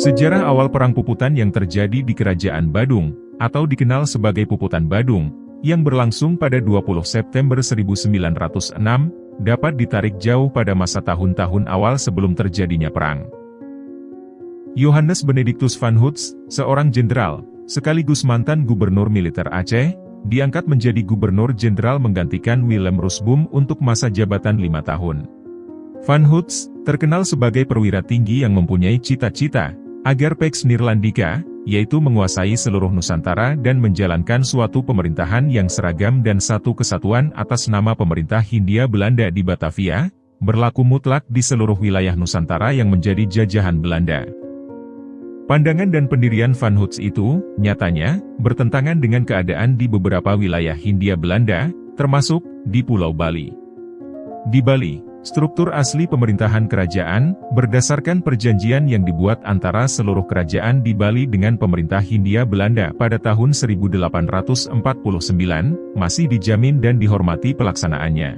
Sejarah awal Perang Puputan yang terjadi di Kerajaan Badung, atau dikenal sebagai Puputan Badung, yang berlangsung pada 20 September 1906, dapat ditarik jauh pada masa tahun-tahun awal sebelum terjadinya perang. Johannes Benedictus van Hoots, seorang jenderal, sekaligus mantan gubernur militer Aceh, diangkat menjadi gubernur jenderal menggantikan Willem Rusboom untuk masa jabatan 5 tahun. Van Hoots terkenal sebagai perwira tinggi yang mempunyai cita-cita agar Pax Nederlandica, yaitu menguasai seluruh Nusantara dan menjalankan suatu pemerintahan yang seragam dan satu kesatuan atas nama pemerintah Hindia Belanda di Batavia, berlaku mutlak di seluruh wilayah Nusantara yang menjadi jajahan Belanda. Pandangan dan pendirian Van Hoots itu, nyatanya, bertentangan dengan keadaan di beberapa wilayah Hindia Belanda, termasuk di Pulau Bali. Di Bali, struktur asli pemerintahan kerajaan, berdasarkan perjanjian yang dibuat antara seluruh kerajaan di Bali dengan pemerintah Hindia Belanda pada tahun 1849, masih dijamin dan dihormati pelaksanaannya.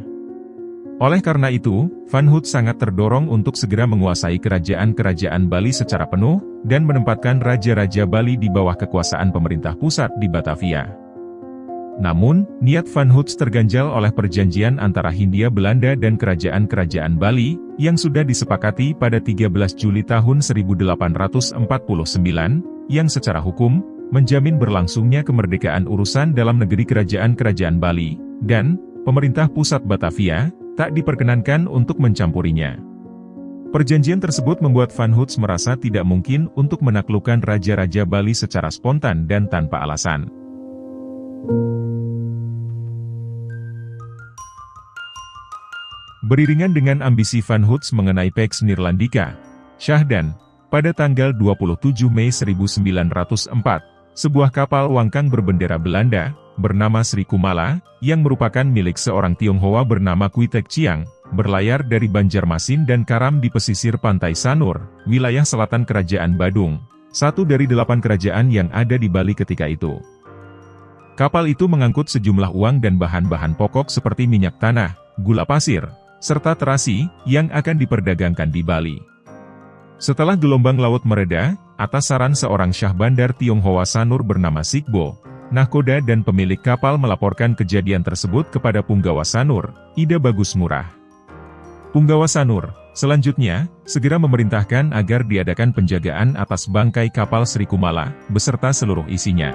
Oleh karena itu, Van Hoots sangat terdorong untuk segera menguasai kerajaan-kerajaan Bali secara penuh, dan menempatkan raja-raja Bali di bawah kekuasaan pemerintah pusat di Batavia. Namun, niat Van Hoots terganjal oleh perjanjian antara Hindia Belanda dan kerajaan-kerajaan Bali, yang sudah disepakati pada 13 Juli tahun 1849, yang secara hukum, menjamin berlangsungnya kemerdekaan urusan dalam negeri kerajaan-kerajaan Bali, dan pemerintah pusat Batavia, tak diperkenankan untuk mencampurinya. Perjanjian tersebut membuat Van Hoots merasa tidak mungkin untuk menaklukkan raja-raja Bali secara spontan dan tanpa alasan. Beriringan dengan ambisi Van Hoots mengenai Pax Nederlandica, Syahdan, pada tanggal 27 Mei 1904, sebuah kapal wangkang berbendera Belanda, bernama Sri Kumala, yang merupakan milik seorang Tionghoa bernama Kwitek Chiang, berlayar dari Banjarmasin dan Karam di pesisir pantai Sanur, wilayah selatan Kerajaan Badung, satu dari 8 kerajaan yang ada di Bali ketika itu. Kapal itu mengangkut sejumlah uang dan bahan-bahan pokok seperti minyak tanah, gula pasir, serta terasi, yang akan diperdagangkan di Bali. Setelah gelombang laut mereda, atas saran seorang Syah Bandar Tionghoa Sanur bernama Sikbo, nahkoda dan pemilik kapal melaporkan kejadian tersebut kepada Punggawa Sanur, Ida Bagus Ngurah. Punggawa Sanur, selanjutnya, segera memerintahkan agar diadakan penjagaan atas bangkai kapal Sri Kumala, beserta seluruh isinya.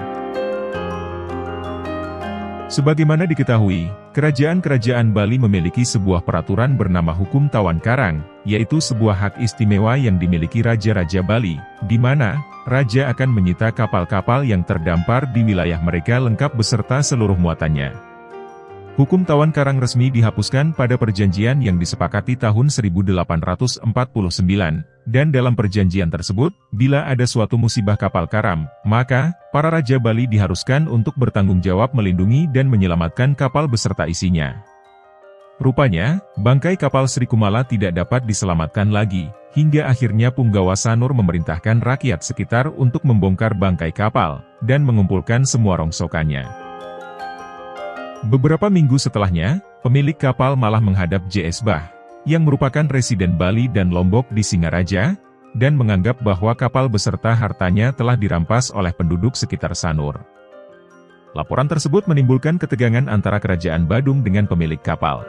Sebagaimana diketahui, kerajaan-kerajaan Bali memiliki sebuah peraturan bernama Hukum Tawan Karang, yaitu sebuah hak istimewa yang dimiliki raja-raja Bali, di mana raja akan menyita kapal-kapal yang terdampar di wilayah mereka lengkap beserta seluruh muatannya. Hukum Tawan Karang resmi dihapuskan pada perjanjian yang disepakati tahun 1849, dan dalam perjanjian tersebut, bila ada suatu musibah kapal karam, maka para raja Bali diharuskan untuk bertanggung jawab melindungi dan menyelamatkan kapal beserta isinya. Rupanya, bangkai kapal Sri Kumala tidak dapat diselamatkan lagi, hingga akhirnya Punggawa Sanur memerintahkan rakyat sekitar untuk membongkar bangkai kapal, dan mengumpulkan semua rongsokannya. Beberapa minggu setelahnya, pemilik kapal malah menghadap J.S. Bah, yang merupakan residen Bali dan Lombok di Singaraja, dan menganggap bahwa kapal beserta hartanya telah dirampas oleh penduduk sekitar Sanur. Laporan tersebut menimbulkan ketegangan antara Kerajaan Badung dengan pemilik kapal.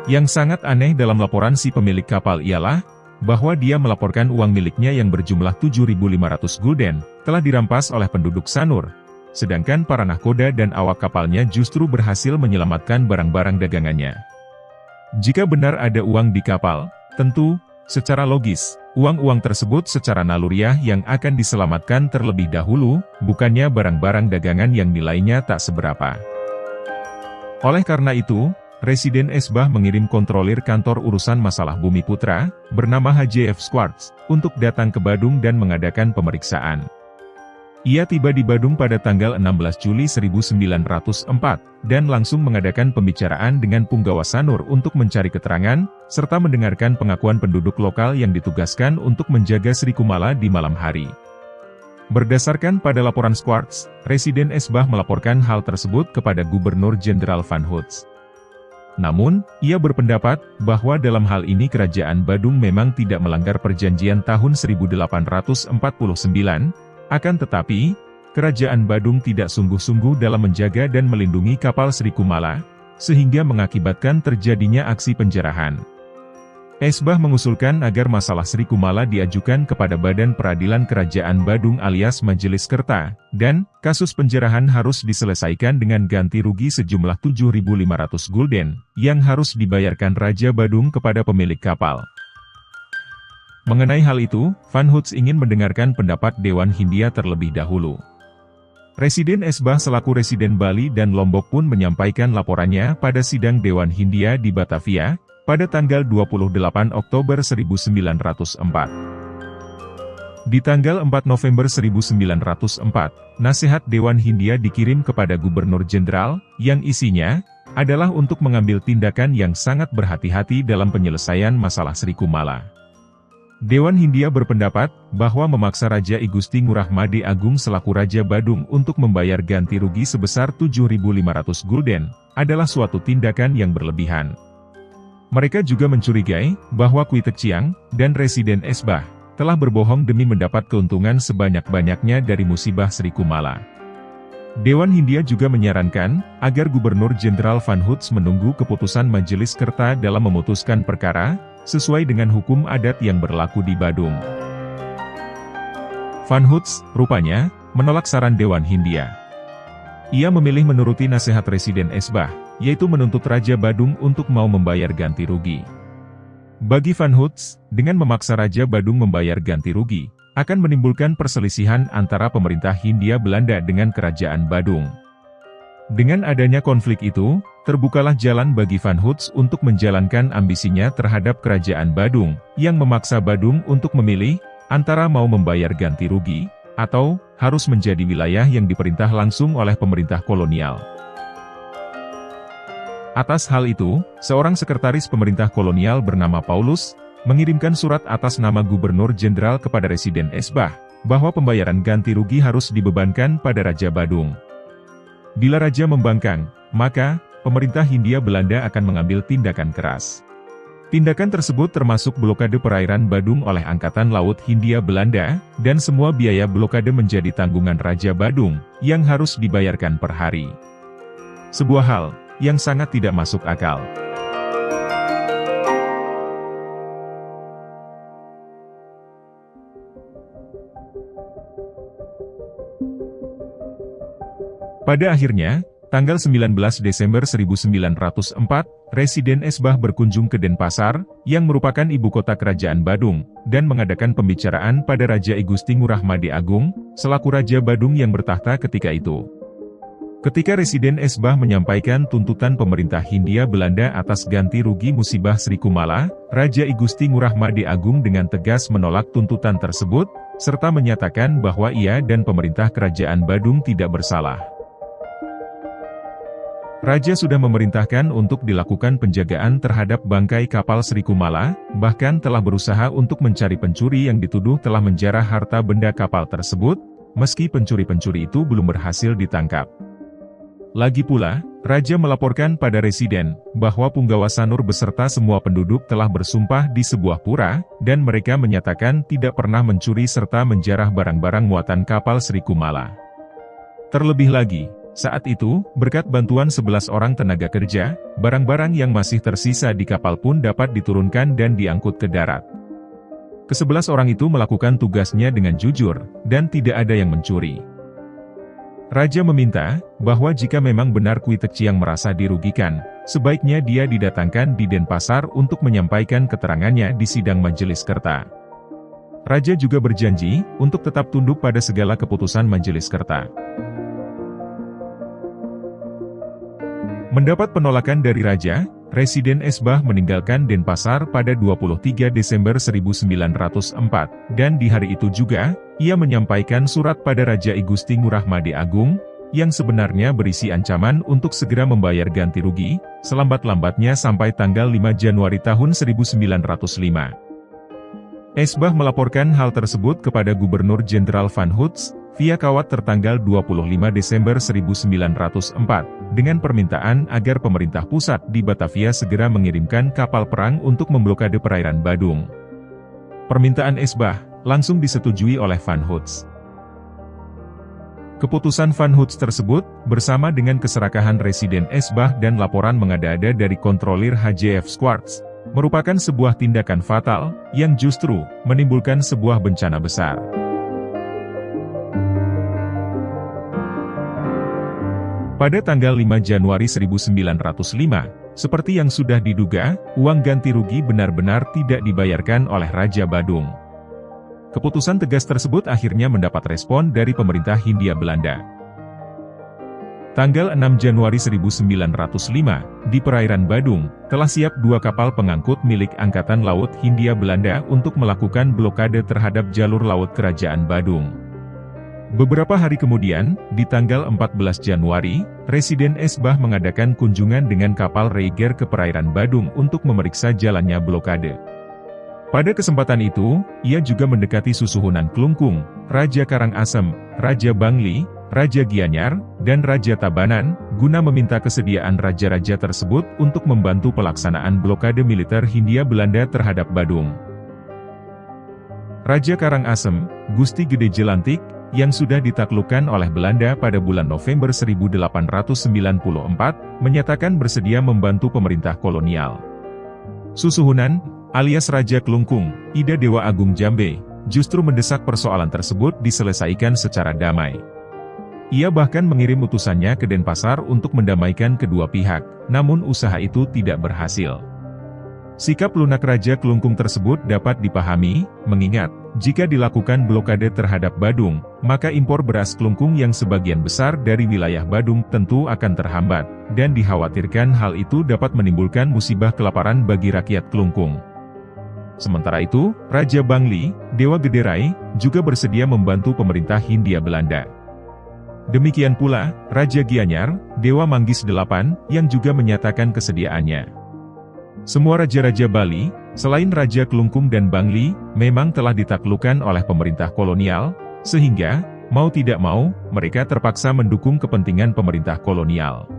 Yang sangat aneh dalam laporan si pemilik kapal ialah, bahwa dia melaporkan uang miliknya yang berjumlah 7.500 gulden, telah dirampas oleh penduduk Sanur, sedangkan para nahkoda dan awak kapalnya justru berhasil menyelamatkan barang-barang dagangannya. Jika benar ada uang di kapal, tentu, secara logis, uang-uang tersebut secara naluriah yang akan diselamatkan terlebih dahulu, bukannya barang-barang dagangan yang nilainya tak seberapa. Oleh karena itu, Residen Esbah mengirim kontrolir kantor urusan masalah Bumi Putra, bernama H.J.F. Squartz, untuk datang ke Badung dan mengadakan pemeriksaan. Ia tiba di Badung pada tanggal 16 Juli 1904, dan langsung mengadakan pembicaraan dengan Punggawa Sanur untuk mencari keterangan, serta mendengarkan pengakuan penduduk lokal yang ditugaskan untuk menjaga Sri Kumala di malam hari. Berdasarkan pada laporan Squartz, Residen Esbah melaporkan hal tersebut kepada Gubernur Jenderal Van Hoots. Namun, ia berpendapat bahwa dalam hal ini Kerajaan Badung memang tidak melanggar perjanjian tahun 1849, akan tetapi, Kerajaan Badung tidak sungguh-sungguh dalam menjaga dan melindungi kapal Sri Kumala, sehingga mengakibatkan terjadinya aksi penjarahan. Esbah mengusulkan agar masalah Sri Kumala diajukan kepada Badan Peradilan Kerajaan Badung alias Majelis Kerta, dan kasus penjarahan harus diselesaikan dengan ganti rugi sejumlah 7.500 gulden, yang harus dibayarkan Raja Badung kepada pemilik kapal. Mengenai hal itu, Van Hoots ingin mendengarkan pendapat Dewan Hindia terlebih dahulu. Residen Esbah selaku residen Bali dan Lombok pun menyampaikan laporannya pada sidang Dewan Hindia di Batavia, pada tanggal 28 Oktober 1904. Di tanggal 4 November 1904, nasihat Dewan Hindia dikirim kepada Gubernur Jenderal, yang isinya adalah untuk mengambil tindakan yang sangat berhati-hati dalam penyelesaian masalah Sri Kumala. Dewan Hindia berpendapat bahwa memaksa Raja I Gusti Ngurah Made Agung selaku Raja Badung untuk membayar ganti rugi sebesar 7.500 gulden adalah suatu tindakan yang berlebihan. Mereka juga mencurigai bahwa Kwitek Chiang dan Residen Esbah telah berbohong demi mendapat keuntungan sebanyak-banyaknya dari musibah Sri Kumala. Dewan Hindia juga menyarankan agar Gubernur Jenderal Van Hoots menunggu keputusan Majelis Kerta dalam memutuskan perkara, sesuai dengan hukum adat yang berlaku di Badung. Van Hoots, rupanya, menolak saran Dewan Hindia. Ia memilih menuruti nasihat Residen Esbah, yaitu menuntut Raja Badung untuk mau membayar ganti rugi. Bagi Van Hoots, dengan memaksa Raja Badung membayar ganti rugi, akan menimbulkan perselisihan antara pemerintah Hindia Belanda dengan Kerajaan Badung. Dengan adanya konflik itu, terbukalah jalan bagi Van Hoots untuk menjalankan ambisinya terhadap Kerajaan Badung, yang memaksa Badung untuk memilih antara mau membayar ganti rugi, atau harus menjadi wilayah yang diperintah langsung oleh pemerintah kolonial. Atas hal itu, seorang sekretaris pemerintah kolonial bernama Paulus, mengirimkan surat atas nama Gubernur Jenderal kepada Residen Esbah, bahwa pembayaran ganti rugi harus dibebankan pada Raja Badung. Bila Raja membangkang, maka, pemerintah Hindia Belanda akan mengambil tindakan keras. Tindakan tersebut termasuk blokade perairan Badung oleh Angkatan Laut Hindia Belanda, dan semua biaya blokade menjadi tanggungan Raja Badung, yang harus dibayarkan per hari. Sebuah hal yang sangat tidak masuk akal. Pada akhirnya, tanggal 19 Desember 1904, Residen Esbah berkunjung ke Denpasar, yang merupakan ibu kota Kerajaan Badung, dan mengadakan pembicaraan pada Raja I Gusti Ngurah Made Agung, selaku Raja Badung yang bertahta ketika itu. Ketika Residen Esbah menyampaikan tuntutan pemerintah Hindia Belanda atas ganti rugi musibah Sri Kumala, Raja I Gusti Ngurah Made Agung dengan tegas menolak tuntutan tersebut, serta menyatakan bahwa ia dan pemerintah Kerajaan Badung tidak bersalah. Raja sudah memerintahkan untuk dilakukan penjagaan terhadap bangkai kapal Sri Kumala, bahkan telah berusaha untuk mencari pencuri yang dituduh telah menjarah harta benda kapal tersebut, meski pencuri-pencuri itu belum berhasil ditangkap. Lagi pula, Raja melaporkan pada Residen, bahwa Punggawa Sanur beserta semua penduduk telah bersumpah di sebuah pura, dan mereka menyatakan tidak pernah mencuri serta menjarah barang-barang muatan kapal Sri Kumala. Terlebih lagi, saat itu, berkat bantuan 11 orang tenaga kerja, barang-barang yang masih tersisa di kapal pun dapat diturunkan dan diangkut ke darat. Ke-11 orang itu melakukan tugasnya dengan jujur, dan tidak ada yang mencuri. Raja meminta, bahwa jika memang benar Kwitek Chiang merasa dirugikan, sebaiknya dia didatangkan di Denpasar untuk menyampaikan keterangannya di sidang Majelis Kerta. Raja juga berjanji, untuk tetap tunduk pada segala keputusan Majelis Kerta. Mendapat penolakan dari Raja, Residen Esbah meninggalkan Denpasar pada 23 Desember 1904, dan di hari itu juga, ia menyampaikan surat pada Raja I Gusti Ngurah Made Agung, yang sebenarnya berisi ancaman untuk segera membayar ganti rugi, selambat-lambatnya sampai tanggal 5 Januari tahun 1905. Esbah melaporkan hal tersebut kepada Gubernur Jenderal Van Hoots, via kawat tertanggal 25 Desember 1904, dengan permintaan agar pemerintah pusat di Batavia segera mengirimkan kapal perang untuk memblokade perairan Badung. Permintaan Esbah langsung disetujui oleh Van Hoots. Keputusan Van Hoots tersebut, bersama dengan keserakahan Residen Esbah dan laporan mengada-ada dari kontrolir HJF Squartz, merupakan sebuah tindakan fatal, yang justru menimbulkan sebuah bencana besar. Pada tanggal 5 Januari 1905, seperti yang sudah diduga, uang ganti rugi benar-benar tidak dibayarkan oleh Raja Badung. Keputusan tegas tersebut akhirnya mendapat respon dari pemerintah Hindia Belanda. Tanggal 6 Januari 1905, di perairan Badung, telah siap 2 kapal pengangkut milik Angkatan Laut Hindia Belanda untuk melakukan blokade terhadap jalur laut Kerajaan Badung. Beberapa hari kemudian, di tanggal 14 Januari, Residen Esbah mengadakan kunjungan dengan kapal Reiger ke perairan Badung untuk memeriksa jalannya blokade. Pada kesempatan itu, ia juga mendekati Susuhunan Klungkung, Raja Karangasem, Raja Bangli, Raja Gianyar, dan Raja Tabanan, guna meminta kesediaan raja-raja tersebut untuk membantu pelaksanaan blokade militer Hindia Belanda terhadap Badung. Raja Karangasem, Gusti Gede Jelantik, yang sudah ditaklukkan oleh Belanda pada bulan November 1894, menyatakan bersedia membantu pemerintah kolonial. Susuhunan, alias Raja Klungkung, Ida Dewa Agung Jambe, justru mendesak persoalan tersebut diselesaikan secara damai. Ia bahkan mengirim utusannya ke Denpasar untuk mendamaikan kedua pihak, namun usaha itu tidak berhasil. Sikap lunak Raja Klungkung tersebut dapat dipahami, mengingat, jika dilakukan blokade terhadap Badung, maka impor beras Klungkung yang sebagian besar dari wilayah Badung tentu akan terhambat, dan dikhawatirkan hal itu dapat menimbulkan musibah kelaparan bagi rakyat Klungkung. Sementara itu, Raja Bangli, Dewa Gederai, juga bersedia membantu pemerintah Hindia Belanda. Demikian pula, Raja Gianyar, Dewa Manggis VIII, yang juga menyatakan kesediaannya. Semua raja-raja Bali, selain Raja Klungkung dan Bangli, memang telah ditaklukkan oleh pemerintah kolonial, sehingga, mau tidak mau, mereka terpaksa mendukung kepentingan pemerintah kolonial.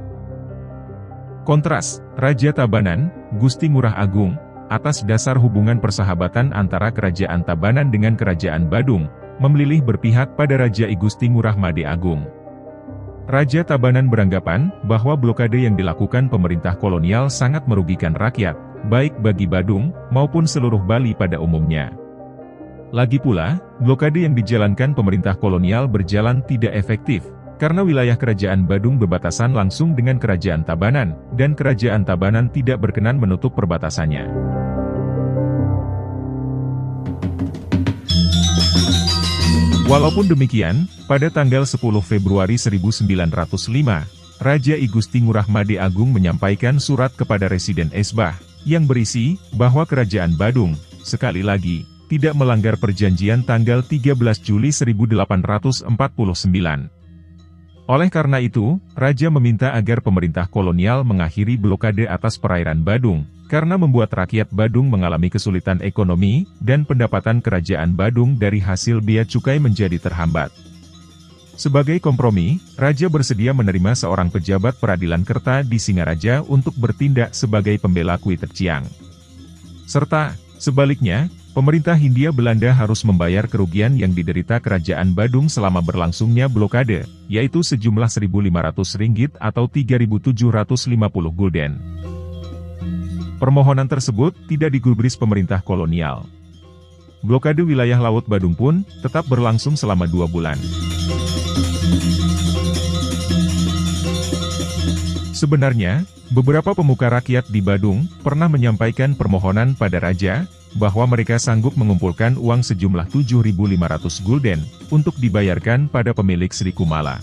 Kontras, Raja Tabanan, Gusti Ngurah Agung, atas dasar hubungan persahabatan antara Kerajaan Tabanan dengan Kerajaan Badung, memilih berpihak pada Raja I Gusti Ngurah Made Agung. Raja Tabanan beranggapan bahwa blokade yang dilakukan pemerintah kolonial sangat merugikan rakyat, baik bagi Badung maupun seluruh Bali pada umumnya. Lagi pula, blokade yang dijalankan pemerintah kolonial berjalan tidak efektif, karena wilayah Kerajaan Badung berbatasan langsung dengan Kerajaan Tabanan, dan Kerajaan Tabanan tidak berkenan menutup perbatasannya. Walaupun demikian, pada tanggal 10 Februari 1905, Raja I Gusti Ngurah Made Agung menyampaikan surat kepada Residen Esbah, yang berisi, bahwa Kerajaan Badung, sekali lagi, tidak melanggar perjanjian tanggal 13 Juli 1849. Oleh karena itu, Raja meminta agar pemerintah kolonial mengakhiri blokade atas perairan Badung, karena membuat rakyat Badung mengalami kesulitan ekonomi, dan pendapatan Kerajaan Badung dari hasil bea cukai menjadi terhambat. Sebagai kompromi, Raja bersedia menerima seorang pejabat peradilan Kerta di Singaraja untuk bertindak sebagai pembela Kwi Terciang. Serta, sebaliknya, pemerintah Hindia Belanda harus membayar kerugian yang diderita Kerajaan Badung selama berlangsungnya blokade, yaitu sejumlah Rp1.500 atau 3.750 gulden. Permohonan tersebut tidak digubris pemerintah kolonial. Blokade wilayah Laut Badung pun tetap berlangsung selama 2 bulan. Sebenarnya, beberapa pemuka rakyat di Badung pernah menyampaikan permohonan pada Raja, bahwa mereka sanggup mengumpulkan uang sejumlah 7.500 gulden, untuk dibayarkan pada pemilik Sri Kumala.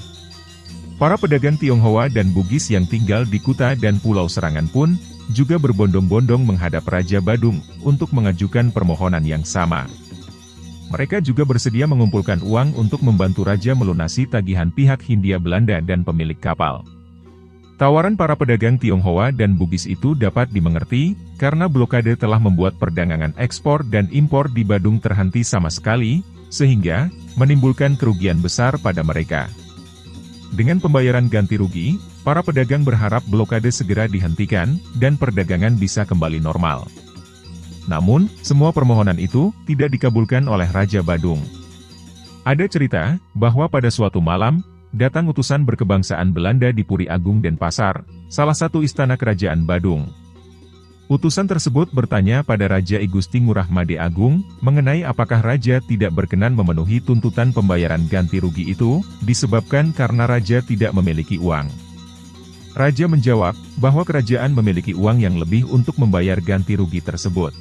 Para pedagang Tionghoa dan Bugis yang tinggal di Kuta dan Pulau Serangan pun, juga berbondong-bondong menghadap Raja Badung, untuk mengajukan permohonan yang sama. Mereka juga bersedia mengumpulkan uang untuk membantu Raja melunasi tagihan pihak Hindia Belanda dan pemilik kapal. Tawaran para pedagang Tionghoa dan Bugis itu dapat dimengerti, karena blokade telah membuat perdagangan ekspor dan impor di Badung terhenti sama sekali, sehingga menimbulkan kerugian besar pada mereka. Dengan pembayaran ganti rugi, para pedagang berharap blokade segera dihentikan dan perdagangan bisa kembali normal. Namun, semua permohonan itu tidak dikabulkan oleh Raja Badung. Ada cerita bahwa pada suatu malam, datang utusan berkebangsaan Belanda di Puri Agung Denpasar, salah satu istana kerajaan Badung. Utusan tersebut bertanya pada Raja I Gusti Ngurah Made Agung, mengenai apakah Raja tidak berkenan memenuhi tuntutan pembayaran ganti rugi itu, disebabkan karena Raja tidak memiliki uang. Raja menjawab, bahwa kerajaan memiliki uang yang lebih untuk membayar ganti rugi tersebut.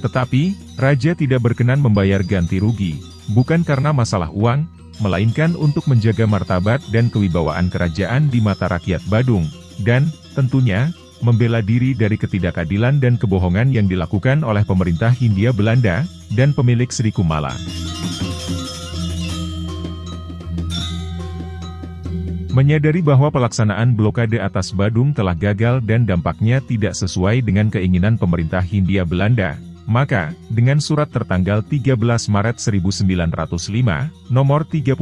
Tetapi, Raja tidak berkenan membayar ganti rugi, bukan karena masalah uang, melainkan untuk menjaga martabat dan kewibawaan kerajaan di mata rakyat Badung, dan, tentunya, membela diri dari ketidakadilan dan kebohongan yang dilakukan oleh pemerintah Hindia Belanda, dan pemilik Sri Kumala. Menyadari bahwa pelaksanaan blokade atas Badung telah gagal dan dampaknya tidak sesuai dengan keinginan pemerintah Hindia Belanda, maka, dengan surat tertanggal 13 Maret 1905, nomor 31,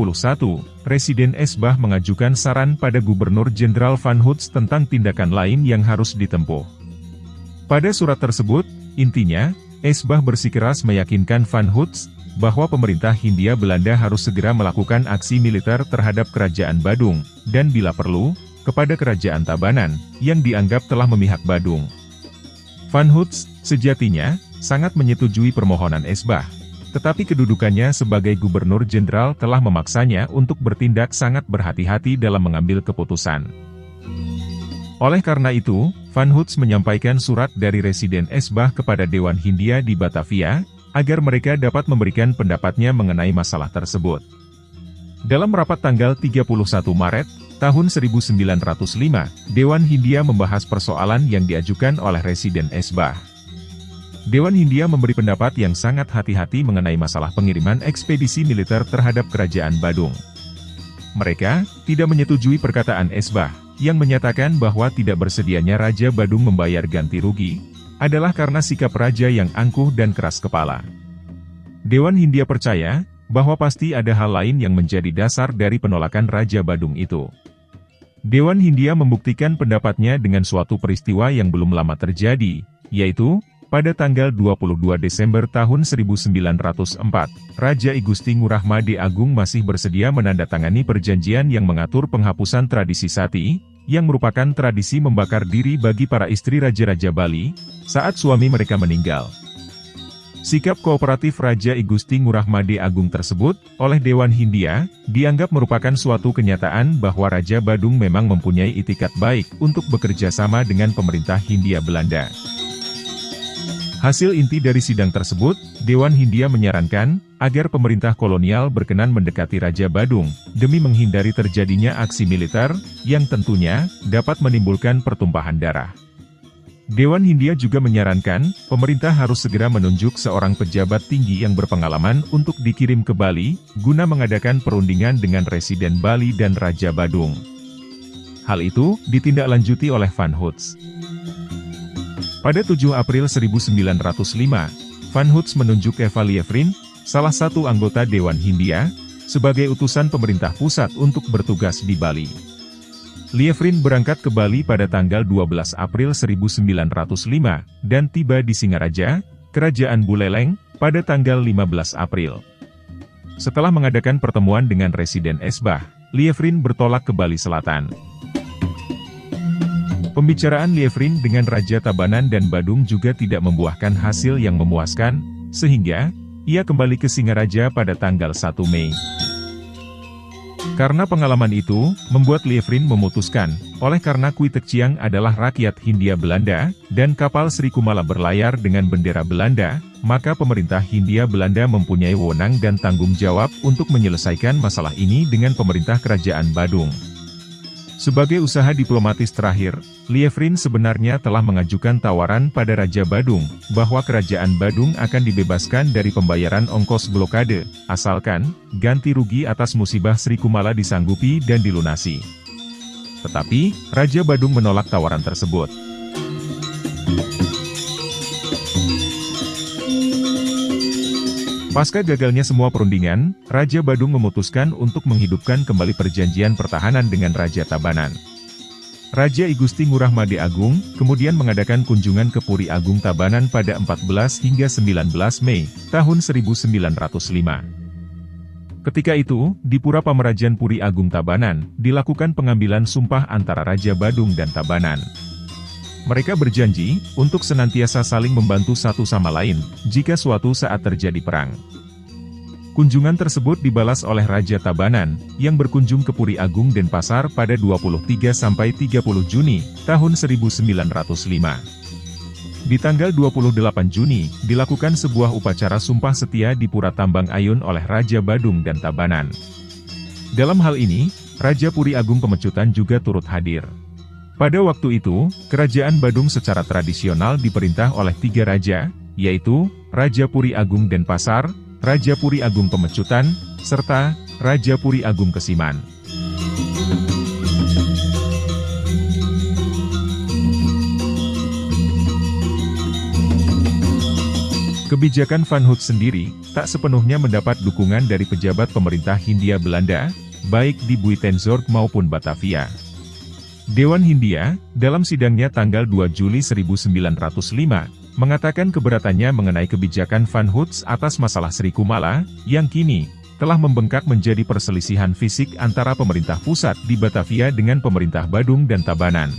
Presiden Esbah mengajukan saran pada Gubernur Jenderal Van Hoots tentang tindakan lain yang harus ditempuh. Pada surat tersebut, intinya, Esbah bersikeras meyakinkan Van Hoots, bahwa pemerintah Hindia Belanda harus segera melakukan aksi militer terhadap kerajaan Badung, dan bila perlu, kepada kerajaan Tabanan, yang dianggap telah memihak Badung. Van Hoots, sejatinya, sangat menyetujui permohonan Esbah. Tetapi kedudukannya sebagai Gubernur Jenderal telah memaksanya untuk bertindak sangat berhati-hati dalam mengambil keputusan. Oleh karena itu, Van Hoots menyampaikan surat dari Residen Esbah kepada Dewan Hindia di Batavia, agar mereka dapat memberikan pendapatnya mengenai masalah tersebut. Dalam rapat tanggal 31 Maret, tahun 1905, Dewan Hindia membahas persoalan yang diajukan oleh Residen Esbah. Dewan Hindia memberi pendapat yang sangat hati-hati mengenai masalah pengiriman ekspedisi militer terhadap kerajaan Badung. Mereka tidak menyetujui perkataan Esbah, yang menyatakan bahwa tidak bersedianya Raja Badung membayar ganti rugi, adalah karena sikap Raja yang angkuh dan keras kepala. Dewan Hindia percaya, bahwa pasti ada hal lain yang menjadi dasar dari penolakan Raja Badung itu. Dewan Hindia membuktikan pendapatnya dengan suatu peristiwa yang belum lama terjadi, yaitu, pada tanggal 22 Desember tahun 1904, Raja I Gusti Ngurah Made Agung masih bersedia menandatangani perjanjian yang mengatur penghapusan tradisi sati, yang merupakan tradisi membakar diri bagi para istri Raja-Raja Bali, saat suami mereka meninggal. Sikap kooperatif Raja I Gusti Ngurah Made Agung tersebut, oleh Dewan Hindia, dianggap merupakan suatu kenyataan bahwa Raja Badung memang mempunyai itikat baik untuk bekerja sama dengan pemerintah Hindia Belanda. Hasil inti dari sidang tersebut, Dewan Hindia menyarankan, agar pemerintah kolonial berkenan mendekati Raja Badung, demi menghindari terjadinya aksi militer, yang tentunya, dapat menimbulkan pertumpahan darah. Dewan Hindia juga menyarankan, pemerintah harus segera menunjuk seorang pejabat tinggi yang berpengalaman untuk dikirim ke Bali, guna mengadakan perundingan dengan Residen Bali dan Raja Badung. Hal itu, ditindaklanjuti oleh Van Hoots. Pada 7 April 1905, Van Hoots menunjuk Eva Lievrin, salah satu anggota Dewan Hindia, sebagai utusan pemerintah pusat untuk bertugas di Bali. Lievrin berangkat ke Bali pada tanggal 12 April 1905, dan tiba di Singaraja, Kerajaan Buleleng, pada tanggal 15 April. Setelah mengadakan pertemuan dengan Residen Esbah, Lievrin bertolak ke Bali Selatan. Pembicaraan Lievrin dengan Raja Tabanan dan Badung juga tidak membuahkan hasil yang memuaskan, sehingga, ia kembali ke Singaraja pada tanggal 1 Mei. Karena pengalaman itu, membuat Lievrin memutuskan, oleh karena Kui Tek Chiang adalah rakyat Hindia Belanda, dan kapal Sri Kumala berlayar dengan bendera Belanda, maka pemerintah Hindia Belanda mempunyai wewenang dan tanggung jawab untuk menyelesaikan masalah ini dengan pemerintah kerajaan Badung. Sebagai usaha diplomatis terakhir, Lievrin sebenarnya telah mengajukan tawaran pada Raja Badung, bahwa kerajaan Badung akan dibebaskan dari pembayaran ongkos blokade, asalkan, ganti rugi atas musibah Sri Kumala disanggupi dan dilunasi. Tetapi, Raja Badung menolak tawaran tersebut. Pasca gagalnya semua perundingan, Raja Badung memutuskan untuk menghidupkan kembali perjanjian pertahanan dengan Raja Tabanan. Raja I Gusti Ngurah Made Agung kemudian mengadakan kunjungan ke Puri Agung Tabanan pada 14 hingga 19 Mei tahun 1905. Ketika itu, di Pura Pamerajan Puri Agung Tabanan, dilakukan pengambilan sumpah antara Raja Badung dan Tabanan. Mereka berjanji untuk senantiasa saling membantu satu sama lain jika suatu saat terjadi perang. Kunjungan tersebut dibalas oleh Raja Tabanan, yang berkunjung ke Puri Agung Denpasar pada 23–30 Juni, tahun 1905. Di tanggal 28 Juni, dilakukan sebuah upacara sumpah setia di Pura Tambang Ayun oleh Raja Badung dan Tabanan. Dalam hal ini, Raja Puri Agung Pemecutan juga turut hadir. Pada waktu itu, Kerajaan Badung secara tradisional diperintah oleh 3 raja, yaitu, Raja Puri Agung Denpasar, Raja Puri Agung Pemecutan, serta Raja Puri Agung Kesiman. Kebijakan Van Hout sendiri, tak sepenuhnya mendapat dukungan dari pejabat pemerintah Hindia Belanda, baik di Buitenzorg maupun Batavia. Dewan Hindia, dalam sidangnya tanggal 2 Juli 1905, mengatakan keberatannya mengenai kebijakan Van Hout atas masalah Sri Kumala, yang kini telah membengkak menjadi perselisihan fisik antara pemerintah pusat di Batavia dengan pemerintah Badung dan Tabanan.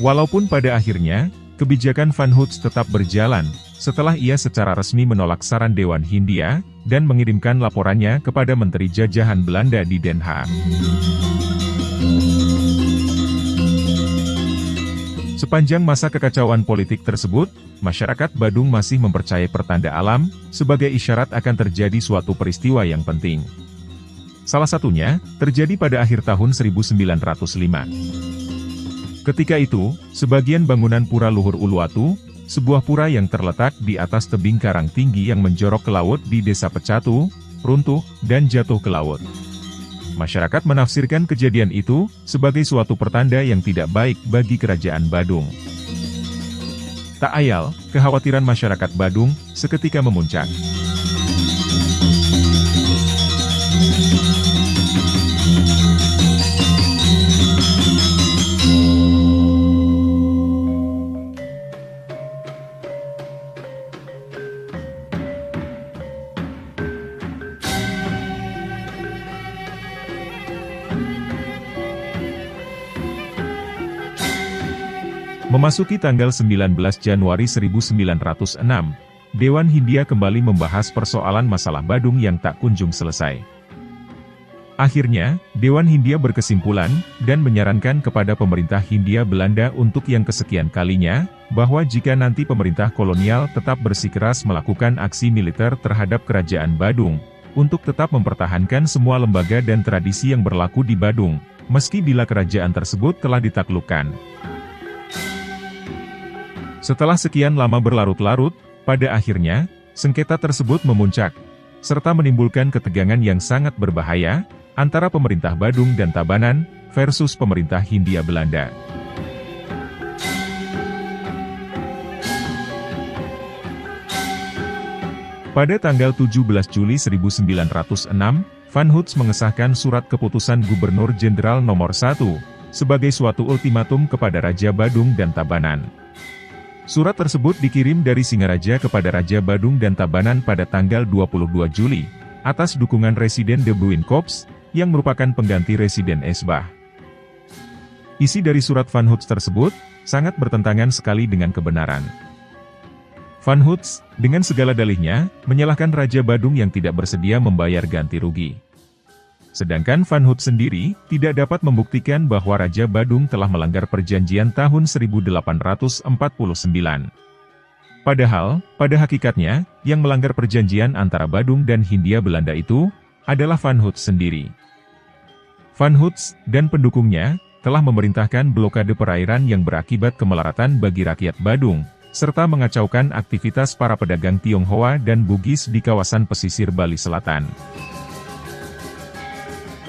Walaupun pada akhirnya, kebijakan Van Hout tetap berjalan, setelah ia secara resmi menolak saran Dewan Hindia, dan mengirimkan laporannya kepada Menteri Jajahan Belanda di Den Haag. Sepanjang masa kekacauan politik tersebut, masyarakat Badung masih mempercayai pertanda alam, sebagai isyarat akan terjadi suatu peristiwa yang penting. Salah satunya, terjadi pada akhir tahun 1905. Ketika itu, sebagian bangunan Pura Luhur Uluwatu, sebuah pura yang terletak di atas tebing karang tinggi yang menjorok ke laut di Desa Pecatu, runtuh, dan jatuh ke laut. Masyarakat menafsirkan kejadian itu sebagai suatu pertanda yang tidak baik bagi Kerajaan Badung. Tak ayal, kekhawatiran masyarakat Badung seketika memuncak. Memasuki tanggal 19 Januari 1906, Dewan Hindia kembali membahas persoalan masalah Badung yang tak kunjung selesai. Akhirnya, Dewan Hindia berkesimpulan, dan menyarankan kepada pemerintah Hindia Belanda untuk yang kesekian kalinya, bahwa jika nanti pemerintah kolonial tetap bersikeras melakukan aksi militer terhadap Kerajaan Badung, untuk tetap mempertahankan semua lembaga dan tradisi yang berlaku di Badung, meski bila kerajaan tersebut telah ditaklukkan. Setelah sekian lama berlarut-larut, pada akhirnya, sengketa tersebut memuncak, serta menimbulkan ketegangan yang sangat berbahaya, antara pemerintah Badung dan Tabanan, versus pemerintah Hindia Belanda. Pada tanggal 17 Juli 1906, Van Hout mengesahkan surat keputusan Gubernur Jenderal nomor 1, sebagai suatu ultimatum kepada Raja Badung dan Tabanan. Surat tersebut dikirim dari Singaraja kepada Raja Badung dan Tabanan pada tanggal 22 Juli, atas dukungan Residen de Bruinkops, yang merupakan pengganti Residen Esbah. Isi dari surat Van Hout tersebut, sangat bertentangan sekali dengan kebenaran. Van Hout, dengan segala dalihnya, menyalahkan Raja Badung yang tidak bersedia membayar ganti rugi. Sedangkan Van Hout sendiri, tidak dapat membuktikan bahwa Raja Badung telah melanggar perjanjian tahun 1849. Padahal, pada hakikatnya, yang melanggar perjanjian antara Badung dan Hindia Belanda itu, adalah Van Hout sendiri. Van Hout dan pendukungnya, telah memerintahkan blokade perairan yang berakibat kemelaratan bagi rakyat Badung, serta mengacaukan aktivitas para pedagang Tionghoa dan Bugis di kawasan pesisir Bali Selatan.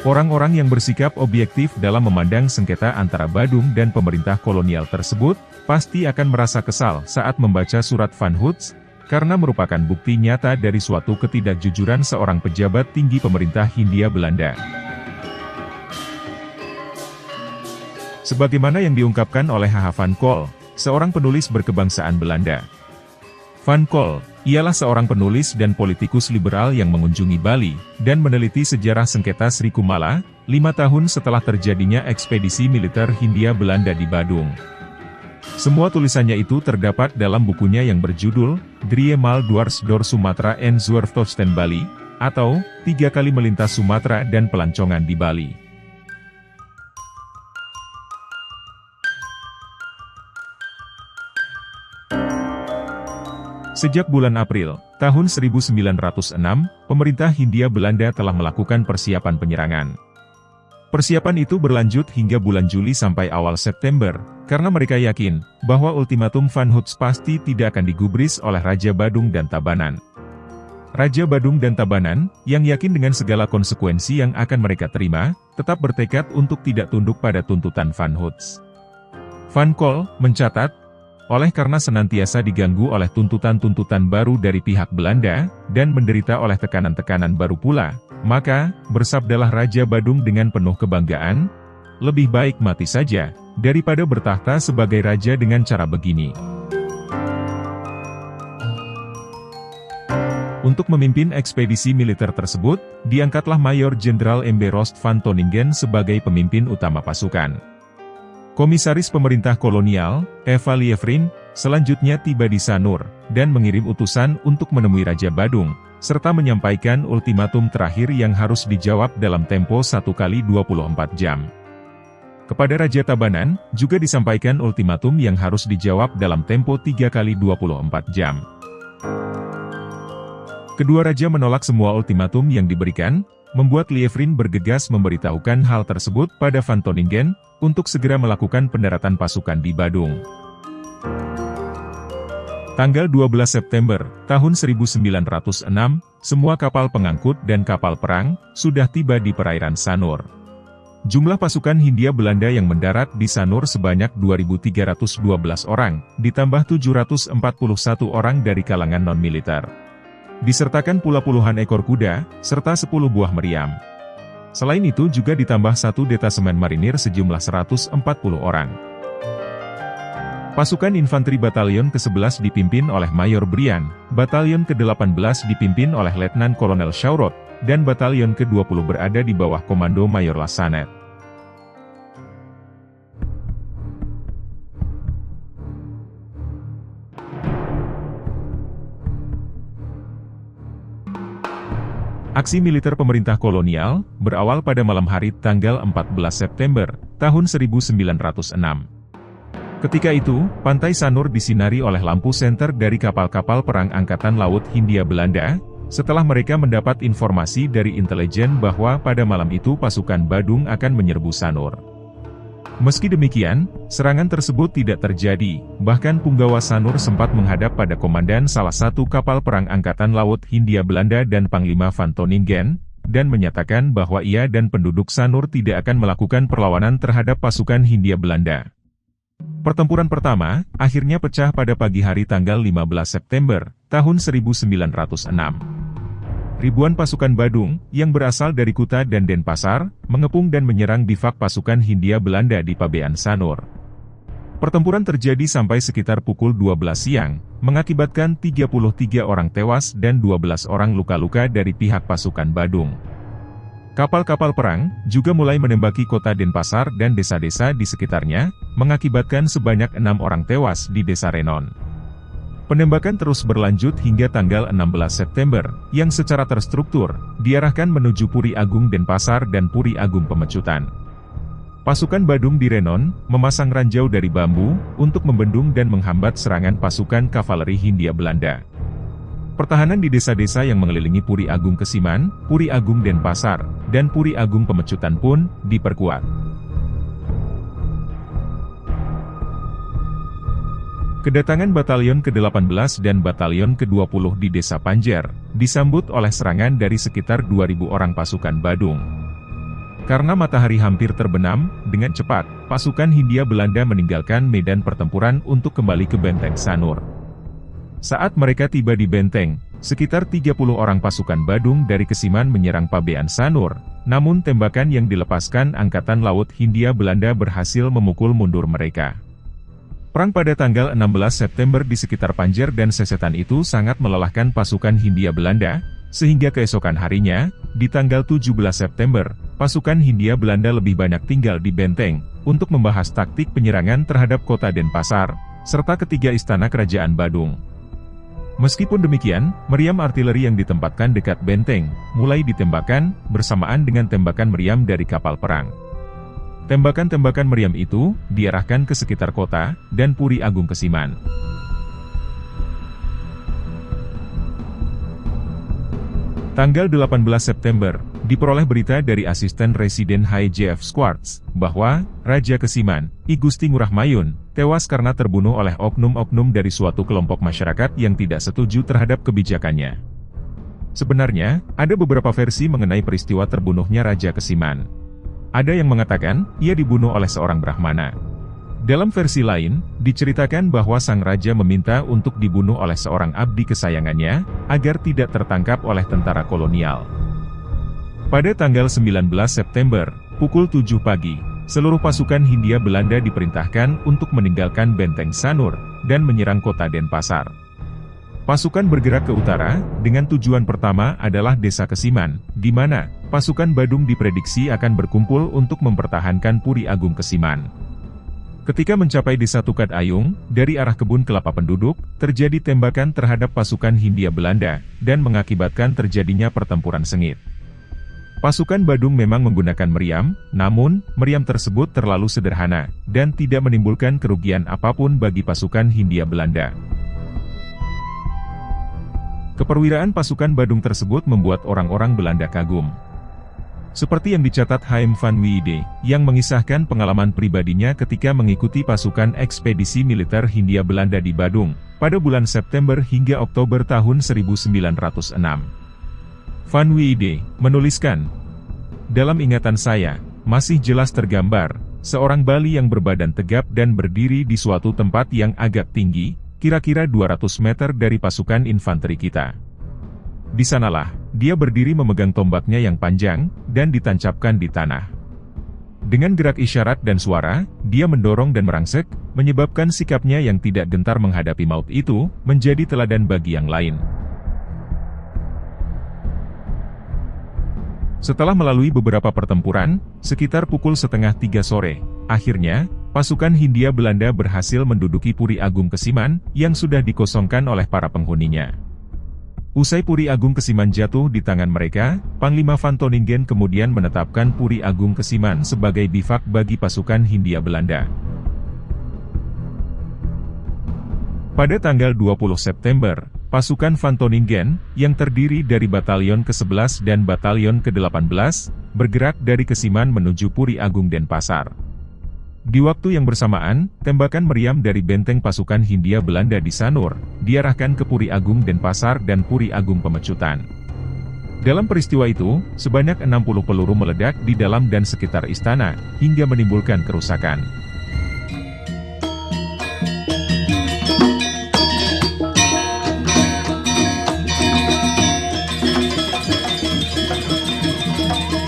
Orang-orang yang bersikap objektif dalam memandang sengketa antara Badung dan pemerintah kolonial tersebut, pasti akan merasa kesal saat membaca surat Van Hout, karena merupakan bukti nyata dari suatu ketidakjujuran seorang pejabat tinggi pemerintah Hindia Belanda. Sebagaimana yang diungkapkan oleh H.H. van Col, seorang penulis berkebangsaan Belanda. Van Col ialah seorang penulis dan politikus liberal yang mengunjungi Bali, dan meneliti sejarah sengketa Sri Kumala, 5 tahun setelah terjadinya ekspedisi militer Hindia Belanda di Badung. Semua tulisannya itu terdapat dalam bukunya yang berjudul, Drie Maal Dwars door Sumatra en Zwerftochten Bali, atau 3 kali melintas Sumatera dan pelancongan di Bali. Sejak bulan April, tahun 1906, pemerintah Hindia Belanda telah melakukan persiapan penyerangan. Persiapan itu berlanjut hingga bulan Juli sampai awal September, karena mereka yakin bahwa ultimatum Van Hoots pasti tidak akan digubris oleh Raja Badung dan Tabanan. Raja Badung dan Tabanan, yang yakin dengan segala konsekuensi yang akan mereka terima, tetap bertekad untuk tidak tunduk pada tuntutan Van Hoots. Van Col mencatat, oleh karena senantiasa diganggu oleh tuntutan-tuntutan baru dari pihak Belanda, dan menderita oleh tekanan-tekanan baru pula, maka, bersabdalah Raja Badung dengan penuh kebanggaan, lebih baik mati saja, daripada bertahta sebagai raja dengan cara begini. Untuk memimpin ekspedisi militer tersebut, diangkatlah Mayor Jenderal M.B. Rost van Toningen sebagai pemimpin utama pasukan. Komisaris pemerintah kolonial, Eva Lievrin, selanjutnya tiba di Sanur, dan mengirim utusan untuk menemui Raja Badung, serta menyampaikan ultimatum terakhir yang harus dijawab dalam tempo 1 kali 24 jam. Kepada Raja Tabanan, juga disampaikan ultimatum yang harus dijawab dalam tempo 3 kali 24 jam. Kedua raja menolak semua ultimatum yang diberikan, membuat Lievrin bergegas memberitahukan hal tersebut pada Van Toningen, untuk segera melakukan pendaratan pasukan di Badung. Tanggal 12 September, tahun 1906, semua kapal pengangkut dan kapal perang, sudah tiba di perairan Sanur. Jumlah pasukan Hindia Belanda yang mendarat di Sanur sebanyak 2.312 orang, ditambah 741 orang dari kalangan non-militer. Disertakan pula puluhan ekor kuda, serta 10 buah meriam. Selain itu juga ditambah 1 detasemen marinir sejumlah 140 orang. Pasukan infanteri Batalion ke-11 dipimpin oleh Mayor Brian, Batalion ke-18 dipimpin oleh Letnan Kolonel Shaurot, dan Batalion ke-20 berada di bawah komando Mayor Lassanet. Aksi militer pemerintah kolonial, berawal pada malam hari tanggal 14 September, tahun 1906. Ketika itu, pantai Sanur disinari oleh lampu senter dari kapal-kapal perang Angkatan Laut Hindia Belanda, setelah mereka mendapat informasi dari intelijen bahwa pada malam itu pasukan Badung akan menyerbu Sanur. Meski demikian, serangan tersebut tidak terjadi, bahkan punggawa Sanur sempat menghadap pada komandan salah satu kapal perang Angkatan Laut Hindia Belanda dan Panglima Van Toningen, dan menyatakan bahwa ia dan penduduk Sanur tidak akan melakukan perlawanan terhadap pasukan Hindia Belanda. Pertempuran pertama, akhirnya pecah pada pagi hari tanggal 15 September, tahun 1906. Ribuan pasukan Badung, yang berasal dari Kuta dan Denpasar, mengepung dan menyerang bivak pasukan Hindia Belanda di Pabean Sanur. Pertempuran terjadi sampai sekitar pukul 12 siang, mengakibatkan 33 orang tewas dan 12 orang luka-luka dari pihak pasukan Badung. Kapal-kapal perang juga mulai menembaki kota Denpasar dan desa-desa di sekitarnya, mengakibatkan sebanyak 6 orang tewas di desa Renon. Penembakan terus berlanjut hingga tanggal 16 September, yang secara terstruktur, diarahkan menuju Puri Agung Denpasar dan Puri Agung Pemecutan. Pasukan Badung di Renon, memasang ranjau dari bambu, untuk membendung dan menghambat serangan pasukan kavaleri Hindia Belanda. Pertahanan di desa-desa yang mengelilingi Puri Agung Kesiman, Puri Agung Denpasar, dan Puri Agung Pemecutan pun, diperkuat. Kedatangan Batalion ke-18 dan Batalion ke-20 di Desa Panjer, disambut oleh serangan dari sekitar 2.000 orang pasukan Badung. Karena matahari hampir terbenam, dengan cepat, pasukan Hindia Belanda meninggalkan medan pertempuran untuk kembali ke benteng Sanur. Saat mereka tiba di benteng, sekitar 30 orang pasukan Badung dari Kesiman menyerang Pabean Sanur, namun tembakan yang dilepaskan Angkatan Laut Hindia Belanda berhasil memukul mundur mereka. Perang pada tanggal 16 September di sekitar Panjer dan Sesetan itu sangat melelahkan pasukan Hindia Belanda, sehingga keesokan harinya, di tanggal 17 September, pasukan Hindia Belanda lebih banyak tinggal di benteng, untuk membahas taktik penyerangan terhadap kota Denpasar, serta ketiga istana kerajaan Badung. Meskipun demikian, meriam artileri yang ditempatkan dekat benteng, mulai ditembakkan, bersamaan dengan tembakan meriam dari kapal perang. Tembakan-tembakan meriam itu, diarahkan ke sekitar kota, dan Puri Agung Kesiman. Tanggal 18 September, diperoleh berita dari asisten residen H.J.F. Squartz, bahwa Raja Kesiman, I Gusti Ngurah Mayun, tewas karena terbunuh oleh oknum-oknum dari suatu kelompok masyarakat yang tidak setuju terhadap kebijakannya. Sebenarnya, ada beberapa versi mengenai peristiwa terbunuhnya Raja Kesiman. Ada yang mengatakan, ia dibunuh oleh seorang Brahmana. Dalam versi lain, diceritakan bahwa sang raja meminta untuk dibunuh oleh seorang abdi kesayangannya, agar tidak tertangkap oleh tentara kolonial. Pada tanggal 19 September, pukul 7 pagi, seluruh pasukan Hindia Belanda diperintahkan untuk meninggalkan benteng Sanur, dan menyerang kota Denpasar. Pasukan bergerak ke utara, dengan tujuan pertama adalah Desa Kesiman, di mana pasukan Badung diprediksi akan berkumpul untuk mempertahankan Puri Agung Kesiman. Ketika mencapai Desa Tukat Ayung, dari arah kebun kelapa penduduk, terjadi tembakan terhadap pasukan Hindia Belanda, dan mengakibatkan terjadinya pertempuran sengit. Pasukan Badung memang menggunakan meriam, namun, meriam tersebut terlalu sederhana, dan tidak menimbulkan kerugian apapun bagi pasukan Hindia Belanda. Keperwiraan pasukan Badung tersebut membuat orang-orang Belanda kagum. Seperti yang dicatat H.M. van Wiede, yang mengisahkan pengalaman pribadinya ketika mengikuti pasukan ekspedisi militer Hindia Belanda di Badung, pada bulan September hingga Oktober tahun 1906. Van Wiede menuliskan, "Dalam ingatan saya, masih jelas tergambar, seorang Bali yang berbadan tegap dan berdiri di suatu tempat yang agak tinggi, kira-kira 200 meter dari pasukan infanteri kita. Di sanalah, dia berdiri memegang tombaknya yang panjang, dan ditancapkan di tanah. Dengan gerak isyarat dan suara, dia mendorong dan merangsek, menyebabkan sikapnya yang tidak gentar menghadapi maut itu, menjadi teladan bagi yang lain." Setelah melalui beberapa pertempuran, sekitar pukul 2:30 sore, akhirnya, pasukan Hindia Belanda berhasil menduduki Puri Agung Kesiman, yang sudah dikosongkan oleh para penghuninya. Usai Puri Agung Kesiman jatuh di tangan mereka, Panglima Van Toningen kemudian menetapkan Puri Agung Kesiman sebagai bivak bagi pasukan Hindia Belanda. Pada tanggal 20 September, pasukan Van Toningen, yang terdiri dari Batalion ke-11 dan Batalion ke-18, bergerak dari Kesiman menuju Puri Agung Denpasar. Di waktu yang bersamaan, tembakan meriam dari benteng pasukan Hindia Belanda di Sanur, diarahkan ke Puri Agung Denpasar dan Puri Agung Pemecutan. Dalam peristiwa itu, sebanyak 60 peluru meledak di dalam dan sekitar istana, hingga menimbulkan kerusakan.